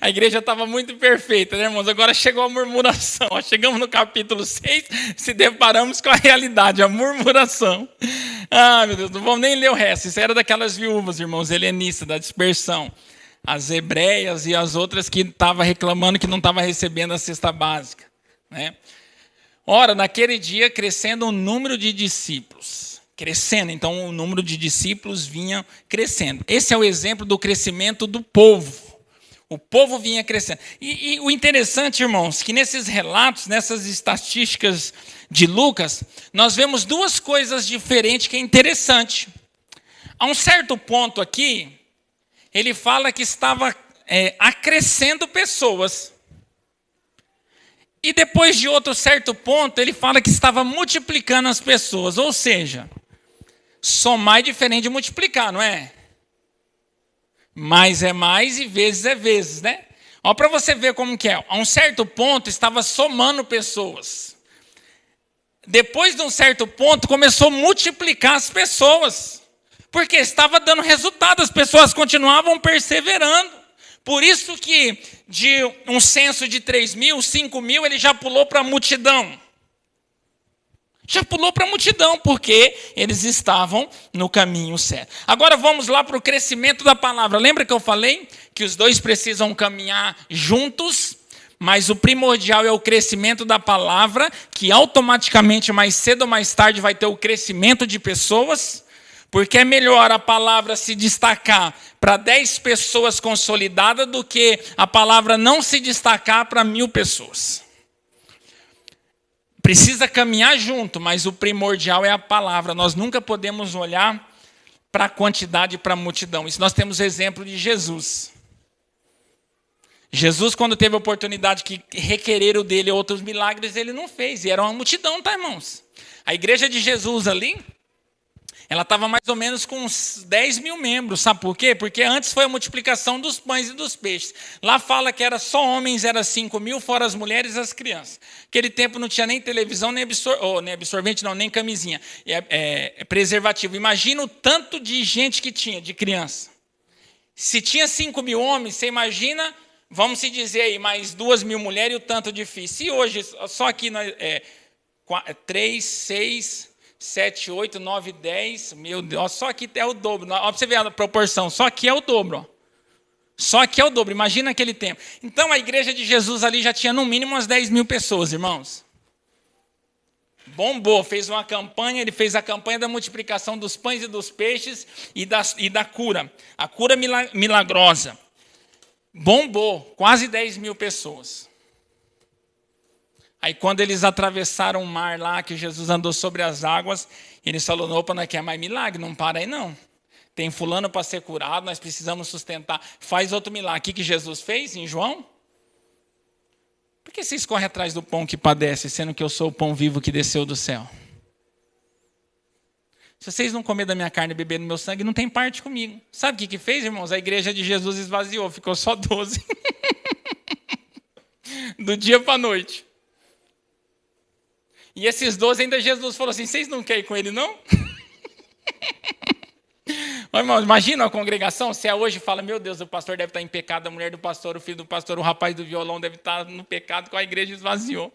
A igreja estava muito perfeita, né, irmãos? Agora chegou a murmuração. Chegamos no capítulo 6, se deparamos com a realidade, a murmuração. Meu Deus, não vamos nem ler o resto. Isso era daquelas viúvas, irmãos, helenistas, da dispersão. As hebreias e as outras que estavam reclamando que não estavam recebendo a cesta básica, né? Ora, naquele dia, crescendo o número de discípulos. Crescendo, então o número de discípulos vinha crescendo. Esse é o exemplo do crescimento do povo. O povo vinha crescendo. E o interessante, irmãos, que nesses relatos, nessas estatísticas de Lucas, nós vemos duas coisas diferentes que é interessante. A um certo ponto aqui, ele fala que estava acrescendo pessoas. E depois de outro certo ponto, ele fala que estava multiplicando as pessoas. Ou seja, somar é diferente de multiplicar, não é? Mais é mais e vezes é vezes, né? Ó, para você ver como que é. A um certo ponto, estava somando pessoas. Depois de um certo ponto, começou a multiplicar as pessoas. Porque estava dando resultado, as pessoas continuavam perseverando. Por isso que de um censo de 3.000, 5.000, ele já pulou para a multidão. Já pulou para a multidão, porque eles estavam no caminho certo. Agora vamos lá para o crescimento da palavra. Lembra que eu falei que os dois precisam caminhar juntos? Mas o primordial é o crescimento da palavra, que automaticamente, mais cedo ou mais tarde, vai ter o crescimento de pessoas. Porque é melhor a palavra se destacar para 10 pessoas consolidadas do que a palavra não se destacar para 1.000 pessoas. Precisa caminhar junto, mas o primordial é a palavra. Nós nunca podemos olhar para a quantidade e para a multidão. Isso nós temos exemplo de Jesus. Jesus, quando teve a oportunidade que requereram dele outros milagres, ele não fez. E era uma multidão, tá, irmãos? A igreja de Jesus ali, ela estava mais ou menos com uns 10.000 membros. Sabe por quê? Porque antes foi a multiplicação dos pães e dos peixes. Lá fala que era só homens, era 5.000, fora as mulheres e as crianças. Aquele tempo não tinha nem televisão, nem absorvente, não, nem camisinha. Preservativo. Imagina o tanto de gente que tinha, de criança. Se tinha 5.000 homens, você imagina, vamos se dizer aí, mais 2.000 mulheres e o tanto de filhos. E hoje, só aqui, 3, 6... 7, 8, 9, 10, meu Deus, só aqui é o dobro. Ó, para você ver a proporção, só aqui é o dobro. Ó. Só aqui é o dobro, imagina aquele tempo. Então a igreja de Jesus ali já tinha no mínimo umas 10.000 pessoas, irmãos. Bombou, fez uma campanha, ele fez a campanha da multiplicação dos pães e dos peixes e da cura. A cura milagrosa. Bombou, quase 10.000 pessoas. Aí quando eles atravessaram o mar lá, que Jesus andou sobre as águas, eles falaram, opa, não quer mais milagre, não para aí não. Tem fulano para ser curado, nós precisamos sustentar. Faz outro milagre. O que Jesus fez em João? Por que vocês correm atrás do pão que padece, sendo que eu sou o pão vivo que desceu do céu? Se vocês não comerem da minha carne e beberem do meu sangue, não tem parte comigo. Sabe o que fez, irmãos? A igreja de Jesus esvaziou, ficou só 12. Do dia para a noite. E esses 12 ainda Jesus falou assim, vocês não querem ir com ele não? Irmão, imagina a congregação, você hoje fala, meu Deus, o pastor deve estar em pecado, a mulher do pastor, o filho do pastor, o rapaz do violão deve estar no pecado, que a igreja esvaziou.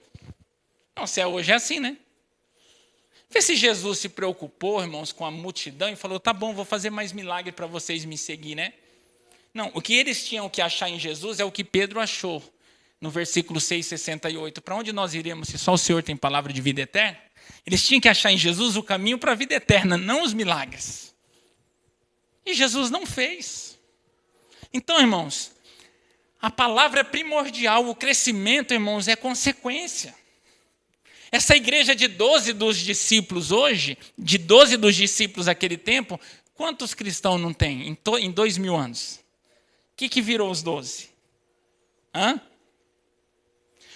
Não, se é hoje é assim, né? Vê se Jesus se preocupou, irmãos, com a multidão e falou, tá bom, vou fazer mais milagre para vocês me seguir, né? Não, o que eles tinham que achar em Jesus é o que Pedro achou, no versículo 6,68. Para onde nós iremos se só o Senhor tem palavra de vida eterna? Eles tinham que achar em Jesus o caminho para a vida eterna, não os milagres. E Jesus não fez. Então, irmãos, a palavra é primordial, o crescimento, irmãos, é consequência. Essa igreja de 12 dos discípulos hoje, de 12 dos discípulos naquele tempo, quantos cristãos não tem em 2000 anos? O que virou os 12?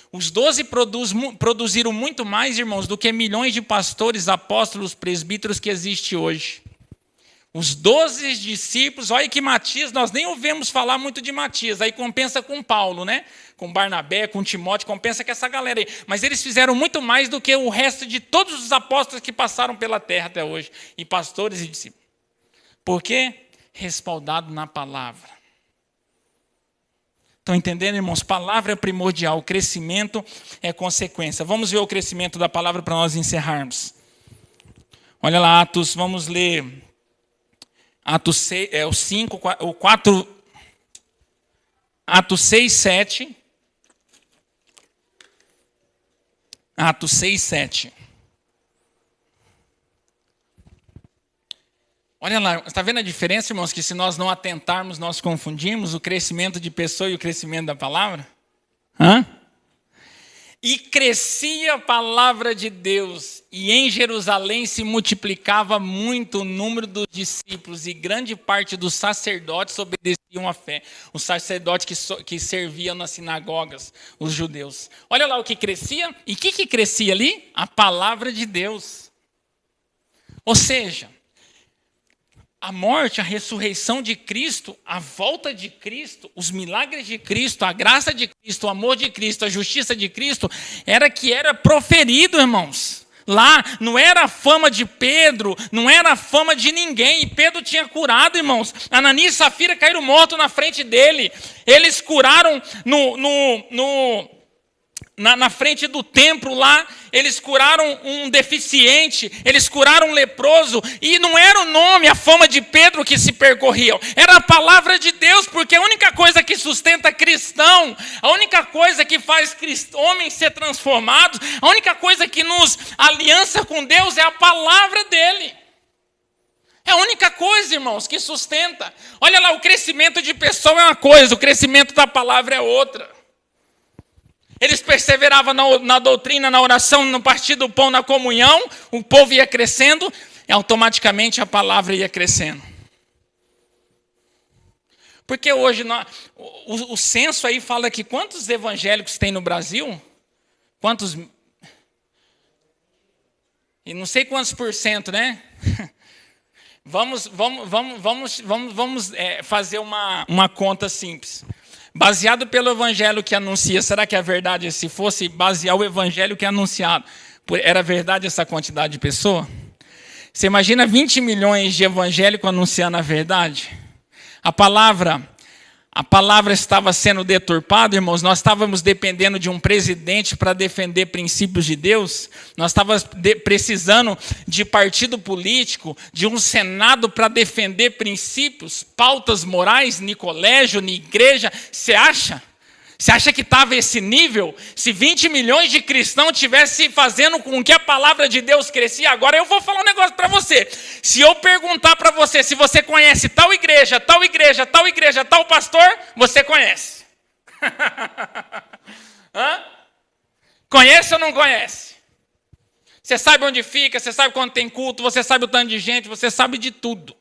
Os 12 produziram muito mais, irmãos, do que milhões de pastores, apóstolos, presbíteros que existem hoje. Os 12 discípulos, olha que Matias, nós nem ouvimos falar muito de Matias, aí compensa com Paulo, né? Com Barnabé, com Timóteo, compensa com essa galera aí. Mas eles fizeram muito mais do que o resto de todos os apóstolos que passaram pela terra até hoje, e pastores e discípulos. Por quê? Respaldado na palavra. Estão entendendo, irmãos? Palavra é primordial, o crescimento é consequência. Vamos ver o crescimento da palavra para nós encerrarmos. Olha lá, Atos, vamos ler... Atos 6, o 5, o 4, Atos 6, 7. Atos 6, 7. Olha lá, está vendo a diferença, irmãos? Que se nós não atentarmos, nós confundimos o crescimento de pessoa e o crescimento da palavra? E crescia a palavra de Deus, e em Jerusalém se multiplicava muito o número dos discípulos, e grande parte dos sacerdotes obedeciam à fé. Os sacerdotes que serviam nas sinagogas, os judeus. Olha lá o que crescia. E o que crescia ali? A palavra de Deus. Ou seja, a morte, a ressurreição de Cristo, a volta de Cristo, os milagres de Cristo, a graça de Cristo, o amor de Cristo, a justiça de Cristo, era proferido, irmãos. Lá não era a fama de Pedro, não era a fama de ninguém. E Pedro tinha curado, irmãos. Ananias e Safira caíram mortos na frente dele. Eles curaram na frente do templo lá, eles curaram um deficiente, eles curaram um leproso, e não era o nome, a fama de Pedro que se percorriam, era a palavra de Deus, porque a única coisa que sustenta cristão, a única coisa que faz homens ser transformados, a única coisa que nos aliança com Deus é a palavra dele. É a única coisa, irmãos, que sustenta. Olha lá, o crescimento de pessoa é uma coisa, o crescimento da palavra é outra. Eles perseveravam na doutrina, na oração, no partir do pão, na comunhão, o povo ia crescendo e automaticamente a palavra ia crescendo. Porque hoje, o censo aí fala que quantos evangélicos tem no Brasil? Quantos? E não sei quantos por cento, né? Vamos fazer uma conta simples. Baseado pelo evangelho que anuncia, será que é verdade? Se fosse basear o evangelho que é anunciado, era verdade essa quantidade de pessoa? Você imagina 20 milhões de evangélicos anunciando a verdade? A palavra estava sendo deturpada, irmãos. Nós estávamos dependendo de um presidente para defender princípios de Deus. Nós estávamos precisando de partido político, de um senado para defender princípios, pautas morais, em colégio, em igreja. Você acha? Você acha que estava esse nível? Se 20 milhões de cristãos estivessem fazendo com que a palavra de Deus crescia, agora eu vou falar um negócio para você. Se eu perguntar para você se você conhece tal igreja, tal igreja, tal igreja, tal pastor, você conhece. Conhece ou não conhece? Você sabe onde fica, você sabe quando tem culto, você sabe o tanto de gente, você sabe de tudo.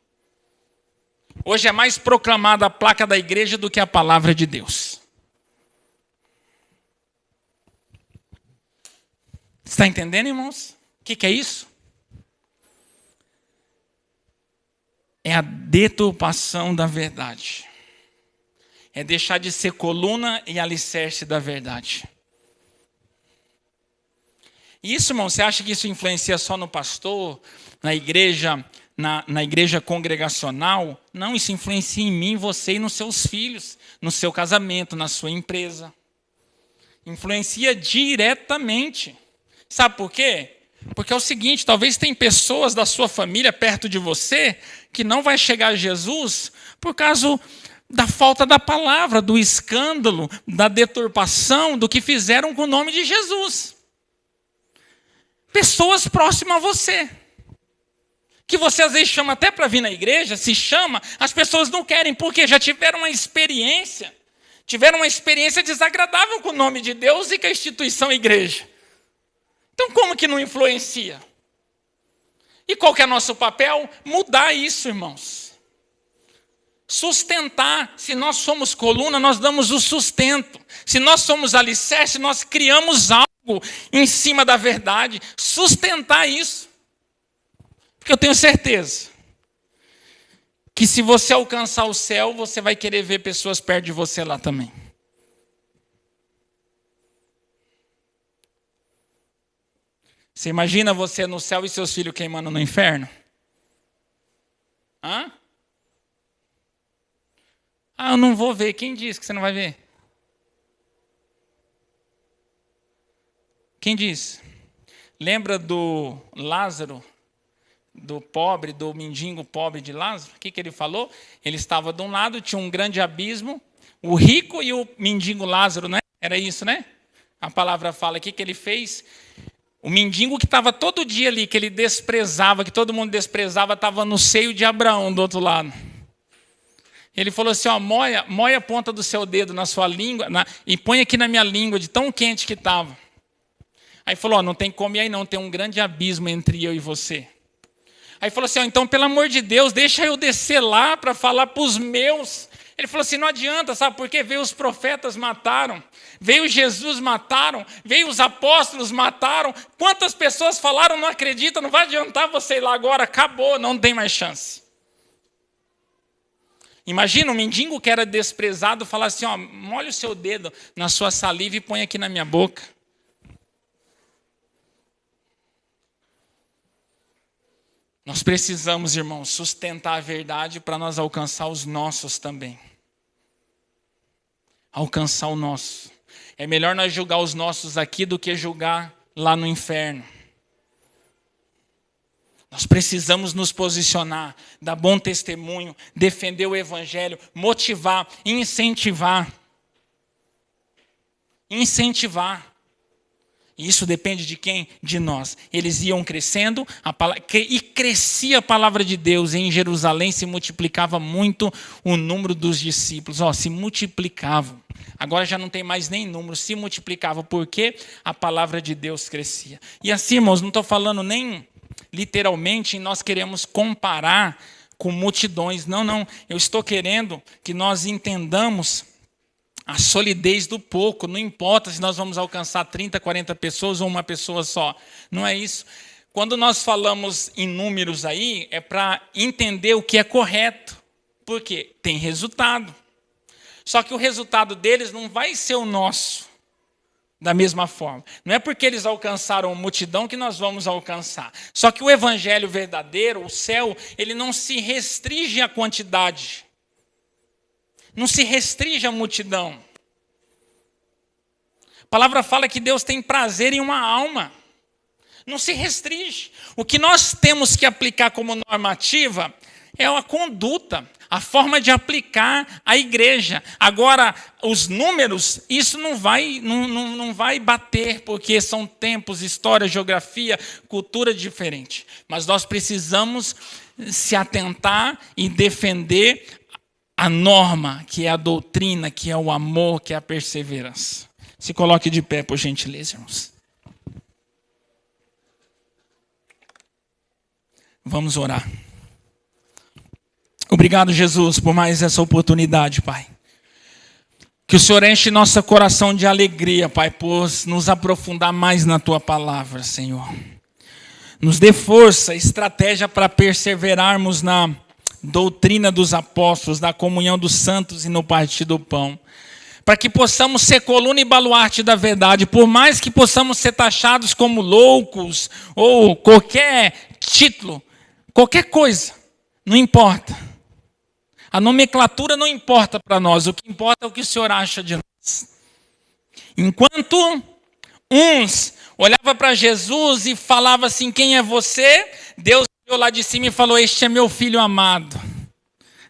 Hoje é mais proclamada a placa da igreja do que a palavra de Deus. Está entendendo, irmãos? O que é isso? É a deturpação da verdade. É deixar de ser coluna e alicerce da verdade. E isso, irmão, você acha que isso influencia só no pastor, na igreja, na igreja congregacional, não, isso influencia em mim, você e nos seus filhos, no seu casamento, na sua empresa. Influencia diretamente. Sabe por quê? Porque é o seguinte, talvez tem pessoas da sua família perto de você que não vai chegar a Jesus por causa da falta da palavra, do escândalo, da deturpação, do que fizeram com o nome de Jesus. Pessoas próximas a você, que você às vezes chama até para vir na igreja, se chama, as pessoas não querem, porque já tiveram uma experiência desagradável com o nome de Deus e com a instituição igreja. Então como que não influencia? E qual que é nosso papel? Mudar isso, irmãos. Sustentar. Se nós somos coluna, nós damos o sustento. Se nós somos alicerce, nós criamos algo em cima da verdade. Sustentar isso. Porque eu tenho certeza que se você alcançar o céu, você vai querer ver pessoas perto de você lá também. Você imagina você no céu e seus filhos queimando no inferno? Hã? Ah, eu não vou ver. Quem disse que você não vai ver? Quem disse? Lembra do Lázaro, do mendigo pobre de Lázaro? O que ele falou? Ele estava de um lado, tinha um grande abismo, o rico e o mendigo Lázaro, né? Era isso, né? A palavra fala aqui que ele fez. O mendigo que estava todo dia ali, que ele desprezava, que todo mundo desprezava, estava no seio de Abraão do outro lado. Ele falou assim, ó, moia a ponta do seu dedo na sua língua e põe aqui na minha língua, de tão quente que estava. Aí falou, ó, não tem como ir aí não, tem um grande abismo entre eu e você. Aí falou assim, ó, então pelo amor de Deus, deixa eu descer lá para falar para os meus. Ele falou assim, não adianta, sabe por quê? Veio os profetas, mataram. Veio Jesus, mataram. Veio os apóstolos, mataram. Quantas pessoas falaram, não acreditam, não vai adiantar você ir lá agora, acabou, não tem mais chance. Imagina um mendigo que era desprezado falar assim, ó, molha o seu dedo na sua saliva e põe aqui na minha boca. Nós precisamos, irmãos, sustentar a verdade para nós alcançar os nossos também. Alcançar o nosso. É melhor nós julgar os nossos aqui do que julgar lá no inferno. Nós precisamos nos posicionar, dar bom testemunho, defender o evangelho, motivar, incentivar. Incentivar. E isso depende de quem? De nós. Eles iam crescendo e crescia a palavra de Deus. E em Jerusalém se multiplicava muito o número dos discípulos. Se multiplicavam. Agora já não tem mais nem número, se multiplicava porque a palavra de Deus crescia. E assim, irmãos, não estou falando nem literalmente nós queremos comparar com multidões. Não. Eu estou querendo que nós entendamos a solidez do pouco. Não importa se nós vamos alcançar 30, 40 pessoas ou uma pessoa só. Não é isso. Quando nós falamos em números aí, é para entender o que é correto. Por quê? Tem resultado. Só que o resultado deles não vai ser o nosso. Da mesma forma. Não é porque eles alcançaram multidão que nós vamos alcançar. Só que o evangelho verdadeiro, o céu, ele não se restringe à quantidade. Não se restringe à multidão. A palavra fala que Deus tem prazer em uma alma. Não se restringe. O que nós temos que aplicar como normativa é a conduta, a forma de aplicar a igreja. Agora, os números, isso não vai bater, porque são tempos, história, geografia, cultura diferente. Mas nós precisamos se atentar e defender a norma, que é a doutrina, que é o amor, que é a perseverança. Se coloque de pé, por gentileza, irmãos. Vamos orar. Obrigado, Jesus, por mais essa oportunidade, Pai. Que o Senhor enche nosso coração de alegria, Pai, por nos aprofundar mais na Tua palavra, Senhor. Nos dê força, estratégia para perseverarmos na doutrina dos apóstolos, da comunhão dos santos e no partir do pão. Para que possamos ser coluna e baluarte da verdade, por mais que possamos ser taxados como loucos ou qualquer título, Qualquer coisa, não importa. A nomenclatura não importa para nós, o que importa é o que o Senhor acha de nós. Enquanto uns olhavam para Jesus e falavam assim, quem é você? Deus olhou lá de cima e falou, este é meu filho amado,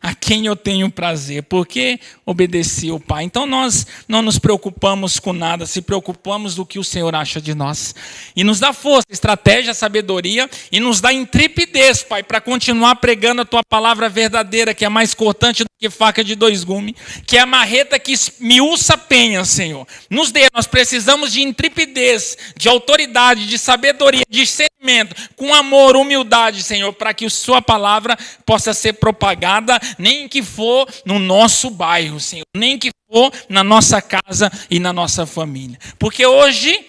a quem eu tenho prazer, porque obedeci o Pai. Então nós não nos preocupamos com nada, se preocupamos do que o Senhor acha de nós. E nos dá força, estratégia, sabedoria, e nos dá intrepidez, Pai, para continuar pregando a Tua palavra verdadeira, que é mais cortante do que faca de dois gumes, que é a marreta que esmiuça a penha, Senhor. Nos dê, nós precisamos de intrepidez, de autoridade, de sabedoria, de discernimento, com amor, humildade, Senhor, para que a Sua palavra possa ser propagada, nem que for no nosso bairro, Senhor, nem que for na nossa casa e na nossa família. Porque hoje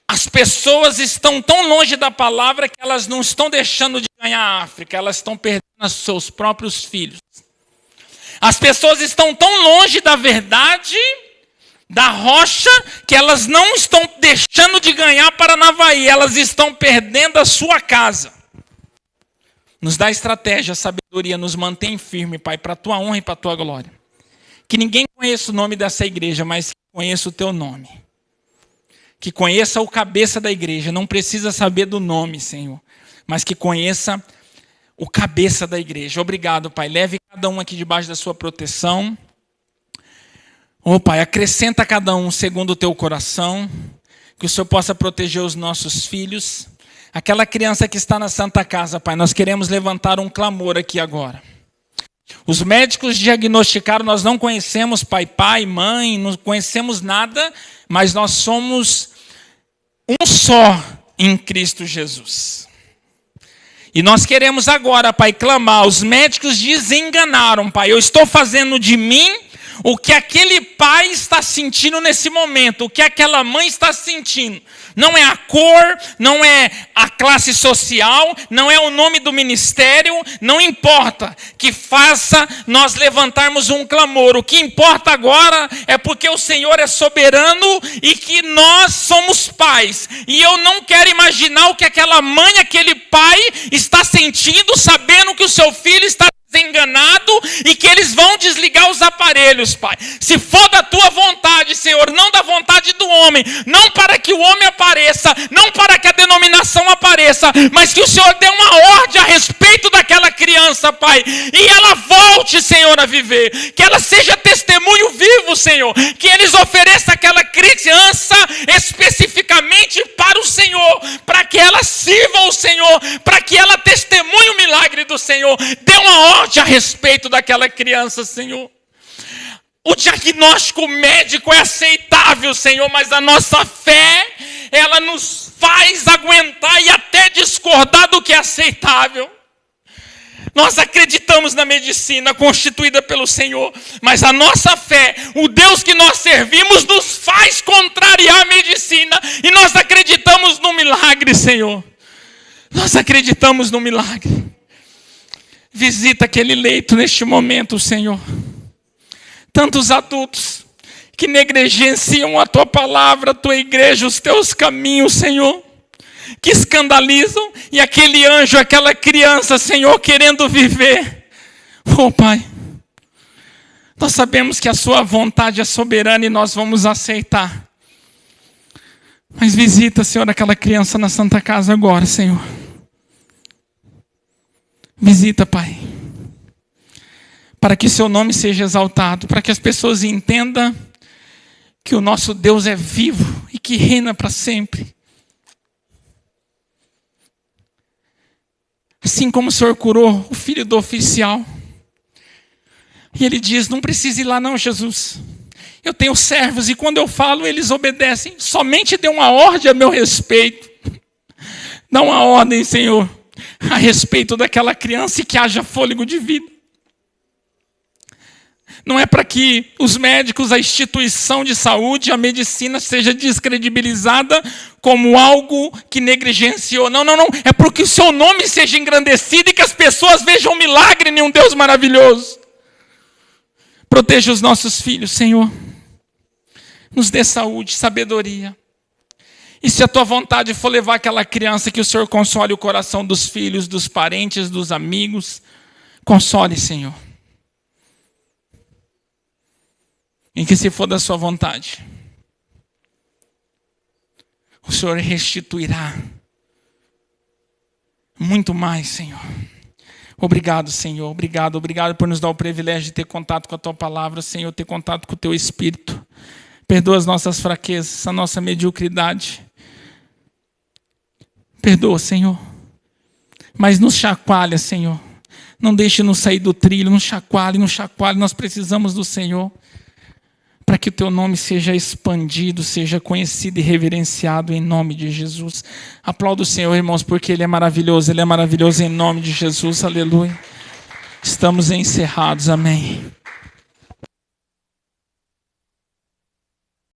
as pessoas estão tão longe da palavra que elas não estão deixando de ganhar a África, elas estão perdendo os seus próprios filhos. As pessoas estão tão longe da verdade, da rocha, que elas não estão deixando de ganhar para Navaí, elas estão perdendo a sua casa. Nos dá estratégia, sabedoria, nos mantém firme, Pai, para a Tua honra e para a Tua glória. Que ninguém conheça o nome dessa igreja, mas que conheça o Teu nome. Que conheça o cabeça da igreja, não precisa saber do nome, Senhor, mas que conheça o cabeça da igreja. Obrigado, Pai. Leve cada um aqui debaixo da Sua proteção. Ô, Pai, acrescenta cada um segundo o Teu coração, que o Senhor possa proteger os nossos filhos. Aquela criança que está na Santa Casa, Pai, nós queremos levantar um clamor aqui agora. Os médicos diagnosticaram, nós não conhecemos pai, mãe, não conhecemos nada, mas nós somos um só em Cristo Jesus. E nós queremos agora, Pai, clamar. Os médicos desenganaram, Pai. Eu estou fazendo de mim o que aquele pai está sentindo nesse momento, o que aquela mãe está sentindo. Não é a cor, não é a classe social, não é o nome do ministério, não importa que faça nós levantarmos um clamor. O que importa agora é porque o Senhor é soberano e que nós somos pais. E eu não quero imaginar o que aquela mãe, aquele pai está sentindo, sabendo que o seu filho está desenganado e que eles vão desligar os aparelhos, Pai. Se for da Tua vontade, Senhor, não da vontade do homem, não para que o homem apareça, não para que a denominação apareça, mas que o Senhor dê uma ordem a respeito daquela criança, Pai, e ela volte, Senhor, a viver, que ela seja testemunho vivo, Senhor, que eles ofereçam aquela criança especificamente para o Senhor, para que ela sirva o Senhor, para que ela testemunhe o milagre do Senhor. Dê uma ordem a respeito daquela criança, Senhor. O diagnóstico médico é aceitável, Senhor, mas a nossa fé, ela nos faz aguentar e até discordar do que é aceitável. Nós acreditamos na medicina constituída pelo Senhor, mas a nossa fé, o Deus que nós servimos, nos faz contrariar a medicina, e nós acreditamos no milagre, Senhor. Nós acreditamos no milagre. Visita aquele leito neste momento, Senhor. Tantos adultos que negligenciam a Tua palavra, a Tua igreja, os Teus caminhos, Senhor, que escandalizam, e aquele anjo, aquela criança, Senhor, querendo viver. Oh, Pai, nós sabemos que a Sua vontade é soberana e nós vamos aceitar. Mas visita, Senhor, aquela criança na Santa Casa agora, Senhor. Visita, Pai, para que Seu nome seja exaltado, para que as pessoas entendam que o nosso Deus é vivo e que reina para sempre. Assim como o Senhor curou o filho do oficial, e ele diz, não precisa ir lá não, Jesus. Eu tenho servos e quando eu falo eles obedecem. Somente dê uma ordem a meu respeito. Dá uma ordem, Senhor, a respeito daquela criança e que haja fôlego de vida. Não é para que os médicos, a instituição de saúde, a medicina seja descredibilizada como algo que negligenciou. Não. É para que o Seu nome seja engrandecido e que as pessoas vejam um milagre em um Deus maravilhoso. Proteja os nossos filhos, Senhor. Nos dê saúde, sabedoria. E se a tua vontade for levar aquela criança, que o Senhor console o coração dos filhos, dos parentes, dos amigos. Console, Senhor. E que se for da sua vontade, o Senhor restituirá muito mais, Senhor. Obrigado, Senhor. Obrigado por nos dar o privilégio de ter contato com a tua palavra, Senhor, ter contato com o teu Espírito. Perdoa as nossas fraquezas, a nossa mediocridade. Perdoa, Senhor. Mas nos chacoalha, Senhor. Não deixe-nos sair do trilho, nos chacoalhe. Nós precisamos do Senhor, para que o teu nome seja expandido, seja conhecido e reverenciado em nome de Jesus. Aplauda o Senhor, irmãos, porque Ele é maravilhoso em nome de Jesus. Aleluia. Estamos encerrados, amém.